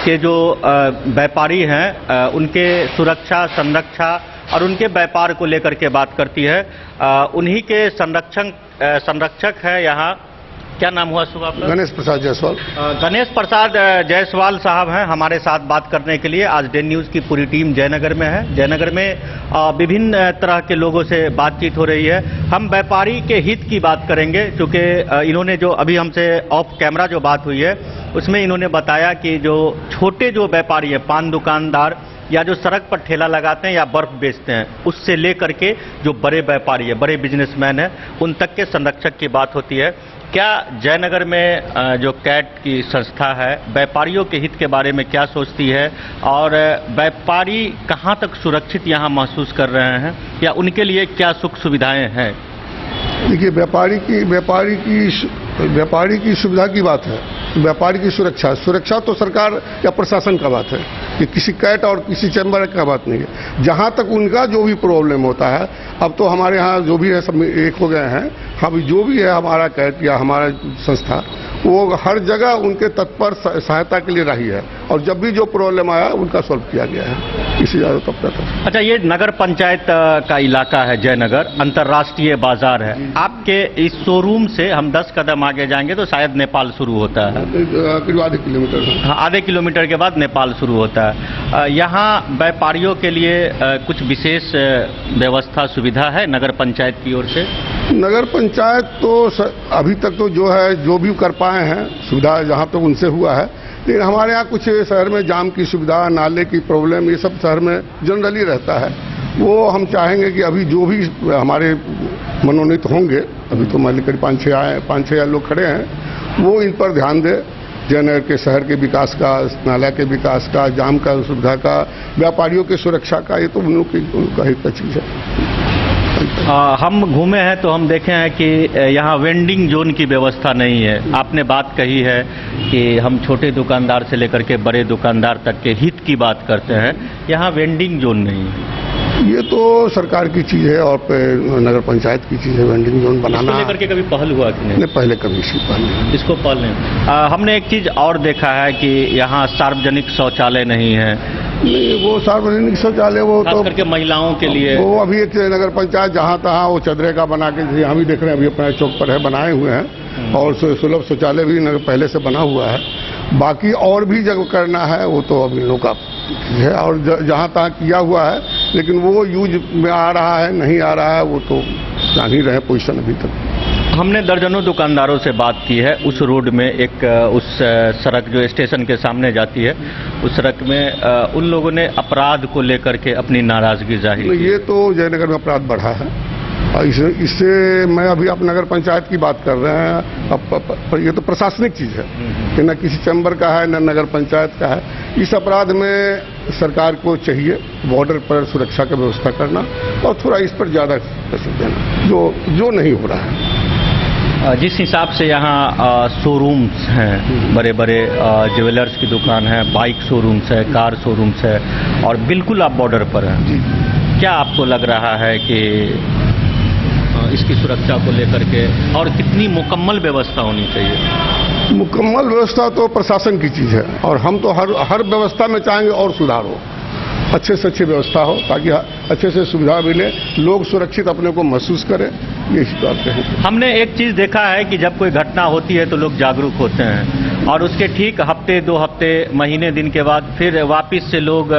के जो व्यापारी हैं उनके सुरक्षा, संरक्षा और उनके व्यापार को लेकर के बात करती है। उन्हीं के संरक्षक है यहाँ। क्या नाम हुआ सुबह आपका? गणेश प्रसाद जायसवाल। गणेश प्रसाद जायसवाल साहब हैं हमारे साथ बात करने के लिए। आज डे न्यूज़ की पूरी टीम जयनगर में है। जयनगर में विभिन्न तरह के लोगों से बातचीत हो रही है। हम व्यापारी के हित की बात करेंगे, क्योंकि इन्होंने जो अभी हमसे ऑफ कैमरा जो बात हुई है उसमें इन्होंने बताया कि जो छोटे जो व्यापारी है, पान दुकानदार या जो सड़क पर ठेला लगाते हैं या बर्फ बेचते हैं, उससे लेकर के जो बड़े व्यापारी है, बड़े बिजनेसमैन हैं, उन तक के संरक्षक की बात होती है। क्या जयनगर में जो कैट की संस्था है व्यापारियों के हित के बारे में क्या सोचती है, और व्यापारी कहां तक सुरक्षित यहां महसूस कर रहे हैं, या उनके लिए क्या सुख सुविधाएं हैं? देखिए, व्यापारी की सुविधा की बात है, व्यापारी की सुरक्षा तो सरकार या प्रशासन का बात है, कि किसी कैट और किसी चैम्बर का बात नहीं है। जहां तक उनका जो भी प्रॉब्लम होता है, अब तो हमारे यहाँ जो भी है सब एक हो गए हैं। हम जो भी है हमारा कैट या हमारा संस्था, वो हर जगह उनके तत्पर सहायता के लिए रही है, और जब भी जो प्रॉब्लम आया उनका सॉल्व किया गया है। इसी ज्यादा तब। अच्छा, ये नगर पंचायत का इलाका है जयनगर, अंतर्राष्ट्रीय बाजार है। आपके इस शोरूम से हम 10 कदम आगे जाएंगे तो शायद नेपाल शुरू होता है, करीब आधे किलोमीटर। हाँ, आधे किलोमीटर के बाद नेपाल शुरू होता है। यहाँ व्यापारियों के लिए कुछ विशेष व्यवस्था सुविधा है नगर पंचायत की ओर से? नगर पंचायत तो अभी तक तो जो है, जो भी कर पाए हैं सुविधा जहाँ तक उनसे हुआ है, लेकिन हमारे यहाँ कुछ शहर में जाम की सुविधा, नाले की प्रॉब्लम, ये सब शहर में जनरली रहता है। वो हम चाहेंगे कि अभी जो भी हमारे मनोनीत होंगे, अभी तो मान लीजिए 5-6 लोग खड़े हैं, वो इन पर ध्यान दे। जयनगर के शहर के विकास का, नाला के विकास का, जाम का सुविधा का, व्यापारियों की सुरक्षा का, ये तो उन लोग उनका हित का चीज है। हम घूमे हैं तो हम देखे हैं कि यहाँ वेंडिंग जोन की व्यवस्था नहीं है। आपने बात कही है कि हम छोटे दुकानदार से लेकर के बड़े दुकानदार तक के हित की बात करते हैं, यहाँ वेंडिंग जोन नहीं है। ये तो सरकार की चीज है और नगर पंचायत की चीज है वेंडिंग जोन बनाना। इसको लेकर के कभी पहल हुआ कि नहीं? पहले कभी इसको पहल नहीं। हमने एक चीज और देखा है कि यहाँ सार्वजनिक शौचालय नहीं है। नहीं, वो सार्वजनिक शौचालय वो तो करके महिलाओं के लिए वो अभी नगर पंचायत जहाँ तहाँ वो चदरे का बना के, हम भी देख रहे हैं अभी अपने चौक पर है, बनाए हुए हैं। और सुलभ शौचालय भी पहले से बना हुआ है। बाकी और भी जगह करना है, वो तो अभी लोग का है और जहाँ तहाँ किया हुआ है, लेकिन वो यूज में आ रहा है नहीं आ रहा है, वो तो जान ही रहे पोजीशन अभी तक। हमने दर्जनों दुकानदारों से बात की है। उस रोड में एक उस सड़क जो स्टेशन के सामने जाती है, उस सड़क में उन लोगों ने अपराध को लेकर के अपनी नाराजगी जाहिर की। ये तो जयनगर में अपराध बढ़ा है और इससे मैं अभी आप नगर पंचायत की बात कर रहे हैं, ये तो प्रशासनिक चीज है कि न किसी चैम्बर का है न नगर पंचायत का है। इस अपराध में सरकार को चाहिए बॉर्डर पर सुरक्षा की व्यवस्था करना और थोड़ा इस पर ज्यादा कसर देना, जो नहीं हो रहा है। जिस हिसाब से यहाँ शोरूम्स हैं, बड़े बड़े ज्वेलर्स की दुकान है, बाइक शोरूम्स है, कार शोरूम्स है और बिल्कुल आप बॉर्डर पर हैं, क्या आपको लग रहा है कि इसकी सुरक्षा को लेकर के और कितनी मुकम्मल व्यवस्था होनी चाहिए? मुकम्मल व्यवस्था तो प्रशासन की चीज है और हम तो हर व्यवस्था में चाहेंगे और सुधार हो, अच्छे से अच्छी व्यवस्था हो ताकि अच्छे से सुविधा मिले, लोग सुरक्षित अपने को महसूस करें, यही चाहते हैं। हमने एक चीज देखा है कि जब कोई घटना होती है तो लोग जागरूक होते हैं और उसके ठीक हफ्ते 2 हफ्ते महीने दिन के बाद फिर वापस से लोग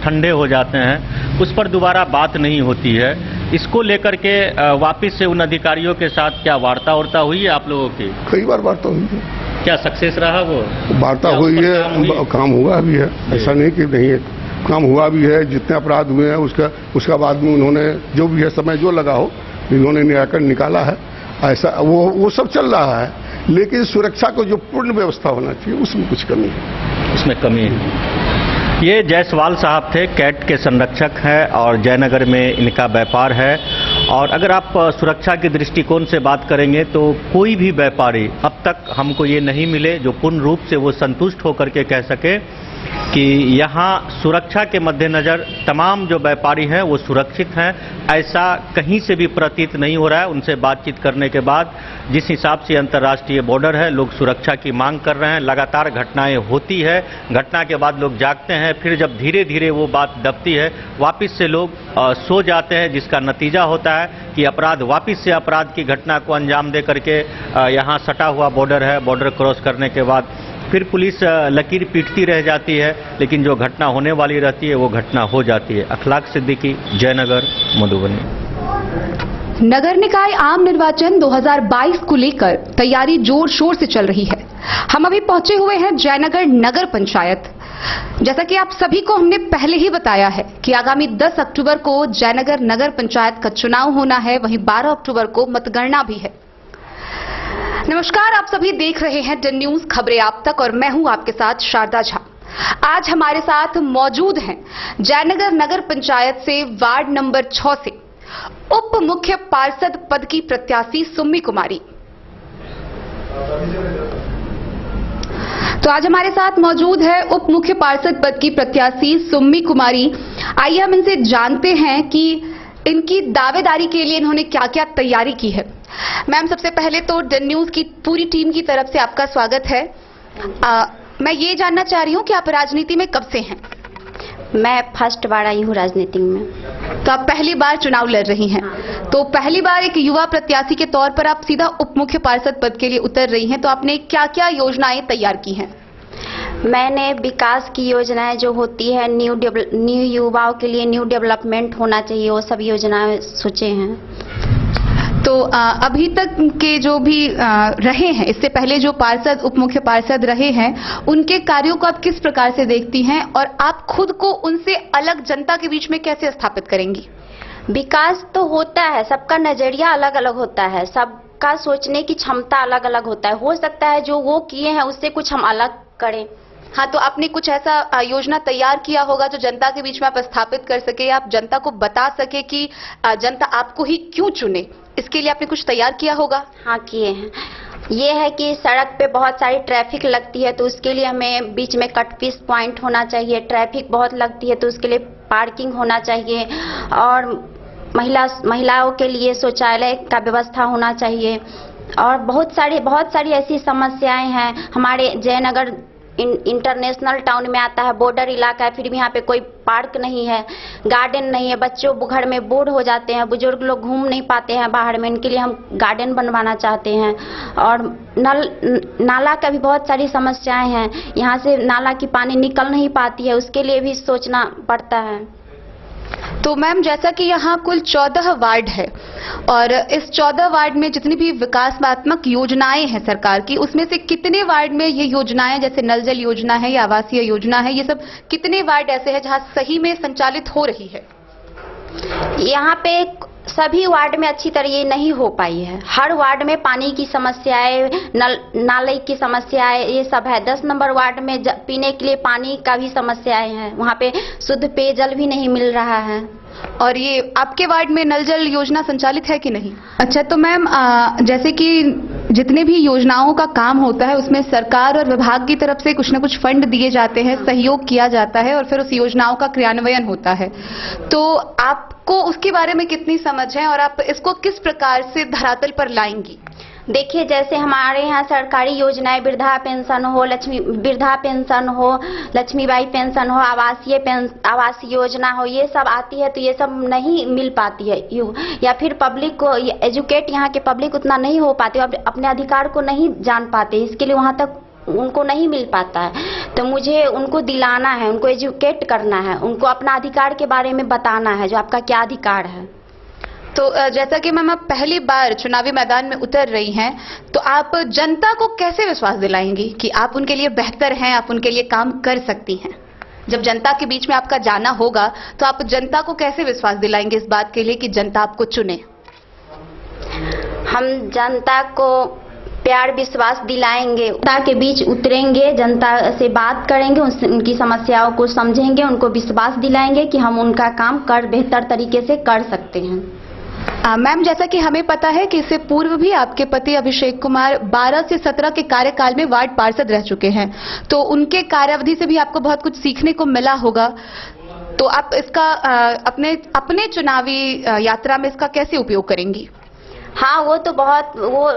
ठंडे हो जाते हैं, उस पर दोबारा बात नहीं होती है। इसको लेकर के वापस से उन अधिकारियों के साथ क्या वार्ता हुई है आप लोगों की? कई बार वार्ता हुई है। क्या सक्सेस रहा वो? वार्ता हुई है, काम हुआ भी है, ऐसा नहीं कि नहीं है, काम हुआ भी है। जितने अपराध हुए हैं उसका बाद में उन्होंने जो भी है समय जो लगा हो इन्होंने निराकरण निकाला है, ऐसा वो सब चल रहा है। लेकिन सुरक्षा को जो पूर्ण व्यवस्था होना चाहिए उसमें कुछ कमी है, उसमें कमी है। ये जायसवाल साहब थे, कैट के संरक्षक हैं और जयनगर में इनका व्यापार है। और अगर आप सुरक्षा के दृष्टिकोण से बात करेंगे तो कोई भी व्यापारी अब तक हमको ये नहीं मिले जो पूर्ण रूप से वो संतुष्ट होकर के कह सके कि यहाँ सुरक्षा के मद्देनजर तमाम जो व्यापारी हैं वो सुरक्षित हैं, ऐसा कहीं से भी प्रतीत नहीं हो रहा है। उनसे बातचीत करने के बाद जिस हिसाब से अंतर्राष्ट्रीय बॉर्डर है, लोग सुरक्षा की मांग कर रहे हैं। लगातार घटनाएं होती है, घटना के बाद लोग जागते हैं, फिर जब धीरे धीरे वो बात दबती है वापस से लोग सो जाते हैं, जिसका नतीजा होता है कि अपराध वापस से अपराध की घटना को अंजाम दे करके यहाँ सटा हुआ बॉर्डर है, बॉर्डर क्रॉस करने के बाद फिर पुलिस लकीर पीटती रह जाती है, लेकिन जो घटना होने वाली रहती है वो घटना हो जाती है। अखलाक सिद्दीकी, जयनगर, मधुबनी। नगर निकाय आम निर्वाचन 2022 को लेकर तैयारी जोर शोर से चल रही है। हम अभी पहुंचे हुए हैं जयनगर नगर पंचायत। जैसा कि आप सभी को हमने पहले ही बताया है कि आगामी 10 अक्टूबर को जयनगर नगर पंचायत का चुनाव होना है, वहीं 12 अक्टूबर को मतगणना भी है। नमस्कार, आप सभी देख रहे हैं डन न्यूज खबरें आप तक और मैं हूं आपके साथ शारदा झा। आज हमारे साथ मौजूद हैं जयनगर नगर पंचायत से वार्ड नंबर 6 से उप मुख्य पार्षद पद की प्रत्याशी सुम्मी कुमारी। तो आज हमारे साथ मौजूद है उप मुख्य पार्षद पद की प्रत्याशी सुम्मी कुमारी। आइए हम इनसे जानते हैं कि इनकी दावेदारी के लिए इन्होंने क्या क्या तैयारी की है। मैम, सबसे पहले तो डन न्यूज की पूरी टीम की तरफ से आपका स्वागत है। मैं ये जानना चाह रही हूँ कि आप राजनीति में कब से हैं? मैं फर्स्ट बार आई हूँ राजनीति में। तो आप पहली बार चुनाव लड़ रही हैं। तो पहली बार एक युवा प्रत्याशी के तौर पर आप सीधा उप मुख्य पार्षद पद के लिए उतर रही हैं, तो आपने क्या क्या योजनाएं तैयार की हैं? मैंने विकास की योजनाएं जो होती है, न्यू युवाओं के लिए न्यू डेवलपमेंट होना चाहिए, वो सब योजनाएं सोचे हैं। तो अभी तक के जो भी रहे हैं, इससे पहले जो पार्षद, उप मुख्य पार्षद रहे हैं, उनके कार्यों को आप किस प्रकार से देखती हैं और आप खुद को उनसे अलग जनता के बीच में कैसे स्थापित करेंगी? विकास तो होता है, सबका नजरिया अलग अलग होता है, सबका सोचने की क्षमता अलग अलग होता है। हो सकता है जो वो किए हैं उससे कुछ हम अलग करें। हाँ, तो आपने कुछ ऐसा योजना तैयार किया होगा जो जनता के बीच में आप स्थापित कर सके, आप जनता को बता सके कि जनता आपको ही क्यों चुने, इसके लिए आपने कुछ तैयार किया होगा? हाँ, किए हैं। ये है कि सड़क पे बहुत सारी ट्रैफिक लगती है तो उसके लिए हमें बीच में कट पीस पॉइंट होना चाहिए। ट्रैफिक बहुत लगती है तो उसके लिए पार्किंग होना चाहिए और महिलाओं के लिए शौचालय का व्यवस्था होना चाहिए। और बहुत सारी ऐसी समस्याएं हैं। हमारे जयनगर इंटरनेशनल टाउन में आता है, बॉर्डर इलाका है, फिर भी यहाँ पे कोई पार्क नहीं है, गार्डन नहीं है। बच्चों घर में बूढ़ हो जाते हैं, बुजुर्ग लोग घूम नहीं पाते हैं बाहर में, इनके लिए हम गार्डन बनवाना चाहते हैं। और नाला का भी बहुत सारी समस्याएं हैं, यहाँ से नाला की पानी निकल नहीं पाती है, उसके लिए भी सोचना पड़ता है। तो मैम, जैसा कि यहाँ कुल 14 वार्ड है और इस 14 वार्ड में जितनी भी विकासात्मक योजनाएं हैं सरकार की, उसमें से कितने वार्ड में ये योजनाएं, जैसे नल जल योजना है या आवासीय योजना है, ये सब कितने वार्ड ऐसे हैं जहां सही में संचालित हो रही है? यहाँ पे सभी वार्ड में अच्छी तरह ये नहीं हो पाई है। हर वार्ड में पानी की समस्याएं, नाले की समस्याएं, ये सब है। 10 नंबर वार्ड में पीने के लिए पानी का भी समस्याएं हैं, वहाँ पे शुद्ध पेयजल भी नहीं मिल रहा है। और ये आपके वार्ड में नल जल योजना संचालित है कि नहीं? अच्छा, तो मैम, जैसे कि जितने भी योजनाओं का काम होता है उसमें सरकार और विभाग की तरफ से कुछ न कुछ फंड दिए जाते हैं, सहयोग किया जाता है और फिर उस योजनाओं का क्रियान्वयन होता है। तो आपको उसके बारे में कितनी समझ है और आप इसको किस प्रकार से धरातल पर लाएंगी? देखिए, जैसे हमारे यहाँ सरकारी योजनाएं, वृद्धा पेंशन हो, लक्ष्मीबाई पेंशन हो, आवास योजना हो, ये सब आती है तो ये सब नहीं मिल पाती है। या फिर पब्लिक को एजुकेट, यहाँ के पब्लिक उतना नहीं हो पाती, अपने अधिकार को नहीं जान पाते, इसके लिए वहाँ तक उनको नहीं मिल पाता है। तो मुझे उनको दिलाना है, उनको एजुकेट करना है, उनको अपना अधिकार के बारे में बताना है, जो आपका क्या अधिकार है। तो जैसा कि मैम, आप पहली बार चुनावी मैदान में उतर रही हैं, तो आप जनता को कैसे विश्वास दिलाएंगी कि आप उनके लिए बेहतर हैं, आप उनके लिए काम कर सकती हैं? जब जनता के बीच में आपका जाना होगा तो आप जनता को कैसे विश्वास दिलाएंगे इस बात के लिए कि जनता आपको चुने? हम जनता को प्यार विश्वास दिलाएंगे, जनता के बीच उतरेंगे, जनता से बात करेंगे, उनकी समस्याओं को समझेंगे, उनको विश्वास दिलाएंगे कि हम उनका काम बेहतर तरीके से कर सकते हैं। मैम, जैसा कि हमें पता है कि इससे पूर्व भी आपके पति अभिषेक कुमार 12 से 17 के कार्यकाल में वार्ड पार्षद रह चुके हैं, तो उनके कार्यावधि से भी आपको बहुत कुछ सीखने को मिला होगा। तो आप इसका अपने चुनावी यात्रा में इसका कैसे उपयोग करेंगी? हाँ, वो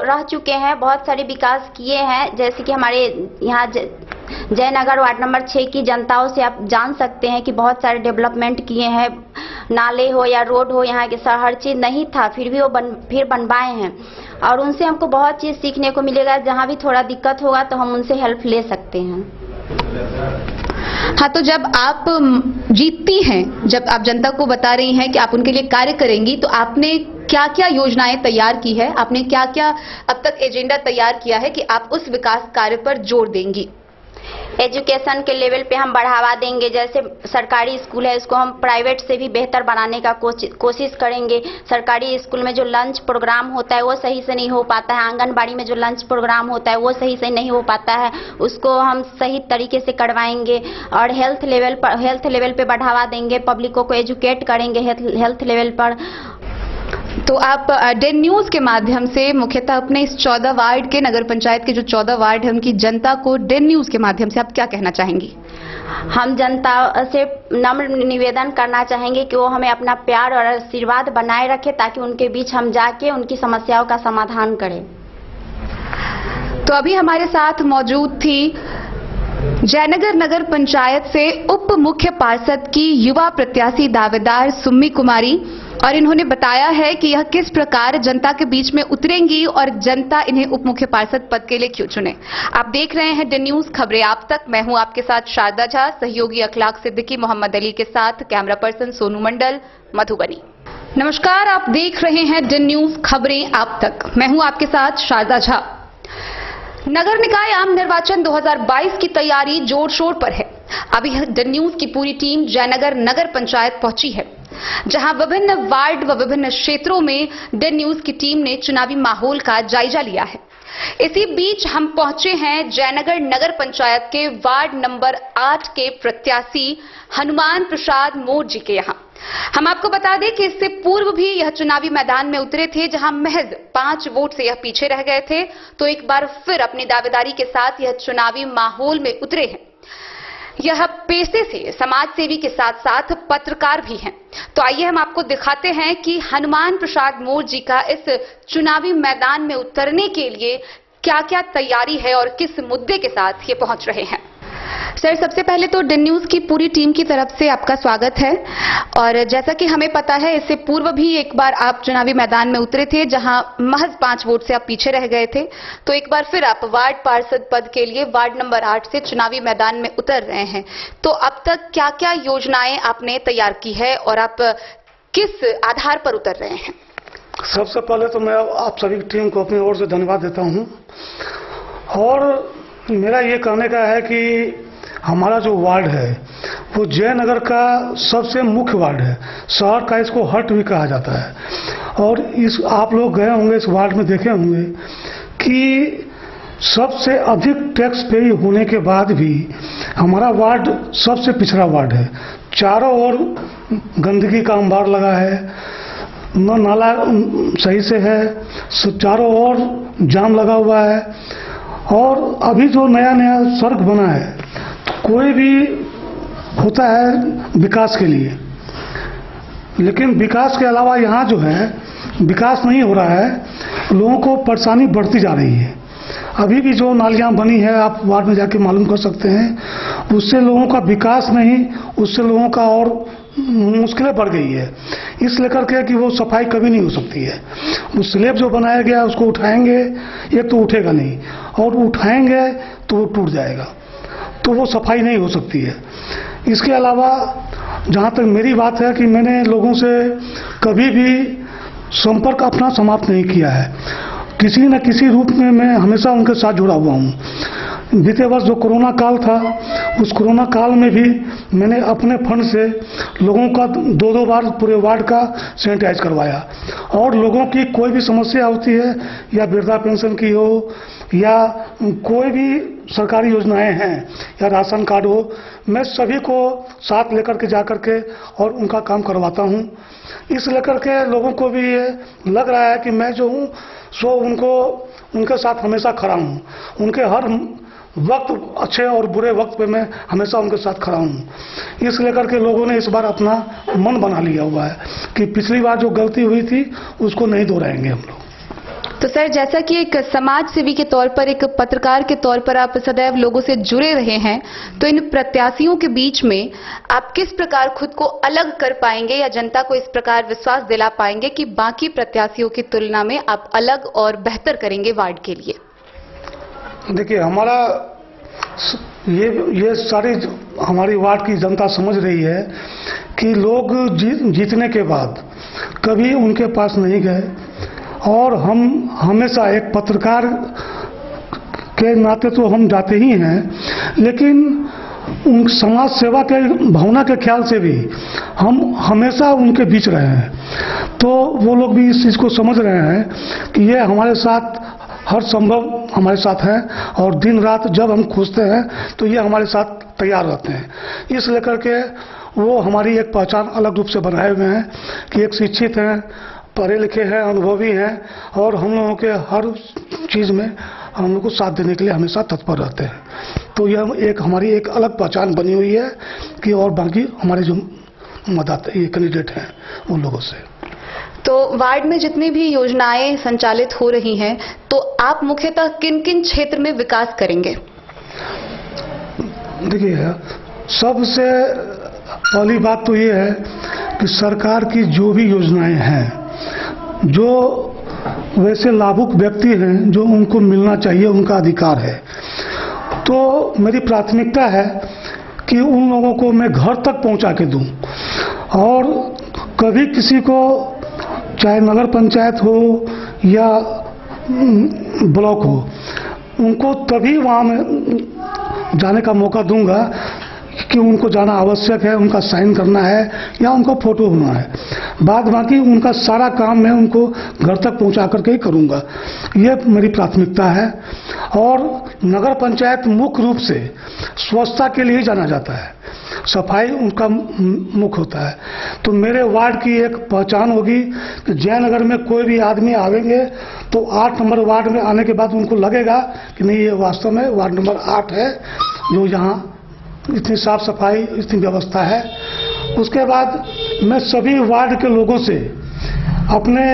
रह चुके हैं, बहुत सारे विकास किए हैं। जैसे कि हमारे यहाँ जयनगर वार्ड नंबर 6 की जनताओं से आप जान सकते हैं कि बहुत सारे डेवलपमेंट किए हैं। नाले हो या रोड हो, यहाँ के हर चीज़ नहीं था, फिर भी वो फिर बनवाए हैं और उनसे हमको बहुत चीज़ सीखने को मिलेगा। जहाँ भी थोड़ा दिक्कत होगा तो हम उनसे हेल्प ले सकते हैं। हाँ, तो जब आप जीतती हैं, जब आप जनता को बता रही हैं कि आप उनके लिए कार्य करेंगी, तो आपने क्या क्या योजनाएं तैयार की है, आपने क्या क्या अब तक एजेंडा तैयार किया है कि आप उस विकास कार्य पर जोर देंगी? एजुकेशन के लेवल पे हम बढ़ावा देंगे। जैसे सरकारी स्कूल है, इसको हम प्राइवेट से भी बेहतर बनाने का कोशिश करेंगे। सरकारी स्कूल में जो लंच प्रोग्राम होता है वो सही से नहीं हो पाता है, आंगनबाड़ी में जो लंच प्रोग्राम होता है वो सही से नहीं हो पाता है, उसको हम सही तरीके से करवाएंगे। और हेल्थ लेवल पे बढ़ावा देंगे, पब्लिकों को एजुकेट करेंगे हेल्थ लेवल पर। तो आप डेन न्यूज के माध्यम से मुख्यतः अपने इस 14 वार्ड के, नगर पंचायत के जो 14 वार्ड है, उनकी जनता को डेन न्यूज के माध्यम से आप क्या कहना चाहेंगी? हम जनता से नम्र निवेदन करना चाहेंगे कि वो हमें अपना प्यार और आशीर्वाद बनाए रखे, ताकि उनके बीच हम जाके उनकी समस्याओं का समाधान करें। तो अभी हमारे साथ मौजूद थी जयनगर नगर पंचायत से उप मुख्य पार्षद की युवा प्रत्याशी दावेदार सुम्मी कुमारी, और इन्होंने बताया है कि यह किस प्रकार जनता के बीच में उतरेंगी और जनता इन्हें उप मुख्य पार्षद पद के लिए क्यों चुने। आप देख रहे हैं डेन न्यूज, खबरें आप तक। मैं हूं आपके साथ शारदा झा, सहयोगी अखलाक सिद्दीकी, मोहम्मद अली के साथ कैमरा पर्सन सोनू मंडल, मधुबनी। नमस्कार, आप देख रहे हैं डन न्यूज खबरें आप तक। मैं हूं आपके साथ शारदा झा। नगर निकाय आम निर्वाचन 2022 की तैयारी जोर शोर पर है। अभी डन न्यूज की पूरी टीम जयनगर नगर पंचायत पहुंची है, जहां विभिन्न वार्ड व विभिन्न क्षेत्रों में डन न्यूज की टीम ने चुनावी माहौल का जायजा लिया है। इसी बीच हम पहुंचे हैं जयनगर नगर पंचायत के वार्ड नंबर 8 के प्रत्याशी हनुमान प्रसाद मोर जी के यहां। हम आपको बता दें कि इससे पूर्व भी यह चुनावी मैदान में उतरे थे, जहां महज 5 वोट से यह पीछे रह गए थे, तो एक बार फिर अपनी दावेदारी के साथ यह चुनावी माहौल में उतरे हैं। यह पेशे से समाज सेवी के साथ साथ पत्रकार भी हैं। तो आइए हम आपको दिखाते हैं कि हनुमान प्रसाद मोर जी का इस चुनावी मैदान में उतरने के लिए क्या क्या तैयारी है और किस मुद्दे के साथ ये पहुंच रहे हैं। सर, सबसे पहले तो डन न्यूज की पूरी टीम की तरफ से आपका स्वागत है। और जैसा कि हमें पता है, इससे पूर्व भी एक बार आप चुनावी मैदान में उतरे थे, जहां महज 5 वोट से आप पीछे रह गए थे, तो एक बार फिर आप वार्ड पार्षद पद के लिए वार्ड नंबर 8 से चुनावी मैदान में उतर रहे हैं। तो अब तक क्या क्या योजनाएं आपने तैयार की है और आप किस आधार पर उतर रहे हैं? सबसे पहले तो मैं आप सभी टीम को अपनी ओर से धन्यवाद देता हूं। और मेरा ये कहने का है कि हमारा जो वार्ड है वो जयनगर का सबसे मुख्य वार्ड है। शहर का इसको हट भी कहा जाता है। और इस आप लोग गए होंगे इस वार्ड में, देखे होंगे कि सबसे अधिक टैक्स पेय होने के बाद भी हमारा वार्ड सबसे पिछड़ा वार्ड है। चारों ओर गंदगी का अंबार लगा है, न नाला सही से है, चारों ओर जाम लगा हुआ है। और अभी जो नया नया सड़क बना है, कोई भी होता है विकास के लिए, लेकिन विकास के अलावा यहाँ जो है विकास नहीं हो रहा है, लोगों को परेशानी बढ़ती जा रही है। अभी भी जो नालियाँ बनी है, आप वार्ड में जाके मालूम कर सकते हैं, उससे लोगों का विकास नहीं, उससे लोगों का और मुश्किलें बढ़ गई है। इस लेकर के कि वो सफाई कभी नहीं हो सकती है। वो स्लैब जो बनाया गया उसको उठाएंगे, एक तो उठेगा नहीं, और उठाएंगे तो वो टूट जाएगा, तो वो सफाई नहीं हो सकती है। इसके अलावा जहाँ तक मेरी बात है कि मैंने लोगों से कभी भी संपर्क अपना समाप्त नहीं किया है। किसी न किसी रूप में मैं हमेशा उनके साथ जुड़ा हुआ हूँ। बीते वर्ष जो कोरोना काल था, उस कोरोना काल में भी मैंने अपने फंड से लोगों का 2-2 बार पूरे वार्ड का सैनिटाइज करवाया। और लोगों की कोई भी समस्या होती है, या वृद्धा पेंशन की हो, या कोई भी सरकारी योजनाएं हैं, या राशन कार्ड हो, मैं सभी को साथ लेकर के जाकर के और उनका काम करवाता हूं। इस लेकर के लोगों को भी ये लग रहा है कि मैं जो हूं सो उनके साथ हमेशा खड़ा हूं। उनके हर वक्त, अच्छे और बुरे वक्त पे मैं हमेशा उनके साथ खड़ा हूं। इस लेकर के लोगों ने इस बार अपना मन बना लिया हुआ है कि पिछली बार जो गलती हुई थी उसको नहीं दोहराएंगे हम लोग। तो सर, जैसा कि एक समाज सेवी के तौर पर, एक पत्रकार के तौर पर आप सदैव लोगों से जुड़े रहे हैं, तो इन प्रत्याशियों के बीच में आप किस प्रकार खुद को अलग कर पाएंगे, या जनता को इस प्रकार विश्वास दिला पाएंगे कि बाकी प्रत्याशियों की तुलना में आप अलग और बेहतर करेंगे वार्ड के लिए? देखिए, हमारा ये सारी हमारी वार्ड की जनता समझ रही है कि लोग जीतने के बाद कभी उनके पास नहीं गए, और हम हमेशा एक पत्रकार के नाते तो हम जाते ही हैं, लेकिन उन समाज सेवा के भावना के ख्याल से भी हम हमेशा उनके बीच रहे हैं। तो वो लोग भी इस चीज़ को समझ रहे हैं कि ये हमारे साथ हर संभव हमारे साथ हैं, और दिन रात जब हम खोजते हैं तो ये हमारे साथ तैयार रहते हैं। इस लेकर के वो हमारी एक पहचान अलग रूप से बनाए हुए हैं कि एक शिक्षित हैं, पढ़े लिखे हैं, अनुभवी हैं, और हम लोगों के हर चीज़ में हम लोग को साथ देने के लिए हमेशा तत्पर रहते हैं। तो यह एक हमारी एक अलग पहचान बनी हुई है कि और बाकी हमारे जो कैंडिडेट हैं उन लोगों से। तो वार्ड में जितनी भी योजनाएं संचालित हो रही हैं, तो आप मुख्यतः किन किन क्षेत्र में विकास करेंगे? देखिए, सबसे पहली बात तो ये है कि सरकार की जो भी योजनाएं हैं, जो वैसे लाभुक व्यक्ति हैं, जो उनको मिलना चाहिए, उनका अधिकार है, तो मेरी प्राथमिकता है कि उन लोगों को मैं घर तक पहुंचा के दूं। और कभी किसी को चाहे नगर पंचायत हो या ब्लॉक हो, उनको तभी वहाँ में जाने का मौका दूंगा कि उनको जाना आवश्यक है, उनका साइन करना है या उनको फोटो होना है। बाद बाकी उनका सारा काम मैं उनको घर तक पहुंचा करके ही करूंगा, ये मेरी प्राथमिकता है। और नगर पंचायत मुख्य रूप से स्वच्छता के लिए जाना जाता है, सफाई उनका मुख्य होता है। तो मेरे वार्ड की एक पहचान होगी कि जयनगर में कोई भी आदमी आवेंगे तो 8 नंबर वार्ड में आने के बाद उनको लगेगा कि नहीं, ये वास्तव में वार्ड नंबर 8 है, जो यहाँ इतनी साफ सफाई, इतनी व्यवस्था है। उसके बाद मैं सभी वार्ड के लोगों से अपने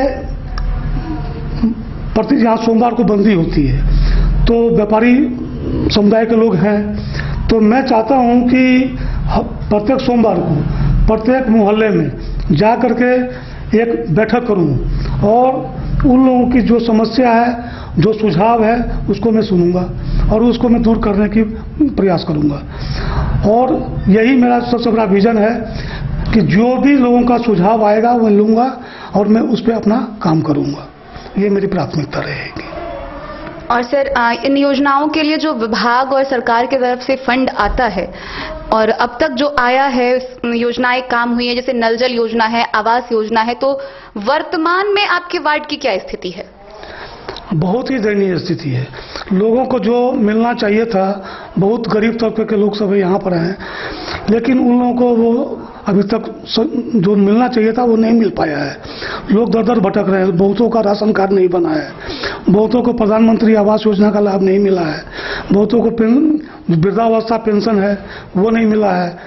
प्रति, यहाँ सोमवार को बंदी होती है तो व्यापारी समुदाय के लोग हैं, तो मैं चाहता हूं कि प्रत्येक सोमवार को प्रत्येक मोहल्ले में जा करके एक बैठक करूं और उन लोगों की जो समस्या है, जो सुझाव है, उसको मैं सुनूंगा और उसको मैं दूर करने की प्रयास करूंगा। और यही मेरा सबसे बड़ा विजन है कि जो भी लोगों का सुझाव आएगा वो लूंगा और मैं उस पर अपना काम करूंगा, ये मेरी प्राथमिकता रहेगी। और सर, इन योजनाओं के लिए जो विभाग और सरकार की तरफ से फंड आता है और अब तक जो आया है, योजनाएं काम हुई है, जैसे नल जल योजना है, आवास योजना है, तो वर्तमान में आपके वार्ड की क्या स्थिति है? बहुत ही दयनीय स्थिति है। लोगों को जो मिलना चाहिए था, बहुत गरीब तबके के लोग सब यहाँ पर हैं, लेकिन उन लोगों को वो अभी तक जो मिलना चाहिए था वो नहीं मिल पाया है। लोग दर दर भटक रहे हैं। बहुतों का राशन कार्ड नहीं बना है, बहुतों को प्रधानमंत्री आवास योजना का लाभ नहीं मिला है, बहुतों को वृद्धावस्था पेंशन है वो नहीं मिला है।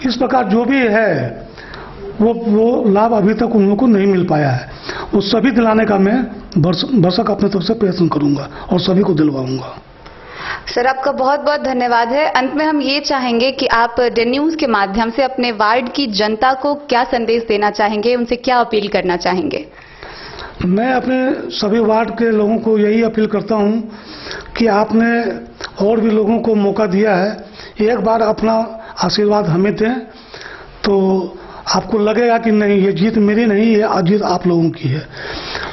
इस प्रकार जो भी है वो लाभ अभी तक उन लोगों को नहीं मिल पाया है। वो सभी दिलाने का मैं भरसक अपने तरफ से प्रयत्न करूंगा और सभी को दिलवाऊंगा। सर, आपका बहुत बहुत धन्यवाद है। अंत में हम ये चाहेंगे कि आप डे न्यूज के माध्यम से अपने वार्ड की जनता को क्या संदेश देना चाहेंगे, उनसे क्या अपील करना चाहेंगे? मैं अपने सभी वार्ड के लोगों को यही अपील करता हूं कि आपने और भी लोगों को मौका दिया है, एक बार अपना आशीर्वाद हमें दें तो आपको लगेगा कि नहीं, ये जीत मेरी नहीं, ये जीत आप लोगों की है।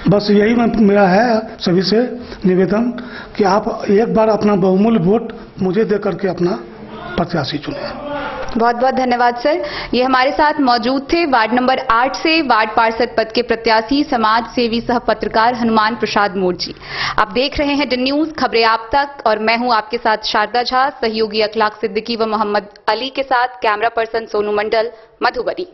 बस यही मेरा है सभी से निवेदन कि आप एक बार अपना बहुमूल्य वोट मुझे दे करके अपना प्रत्याशी चुने। बहुत बहुत धन्यवाद सर। ये हमारे साथ मौजूद थे वार्ड नंबर 8 से वार्ड पार्षद पद के प्रत्याशी, समाज सेवी सह पत्रकार हनुमान प्रसाद मोर जी। आप देख रहे हैं डे न्यूज, खबरें आप तक, और मैं हूं आपके साथ शारदा झा, सहयोगी अखलाक सिद्दीकी व मोहम्मद अली के साथ कैमरा पर्सन सोनू मंडल, मधुबनी।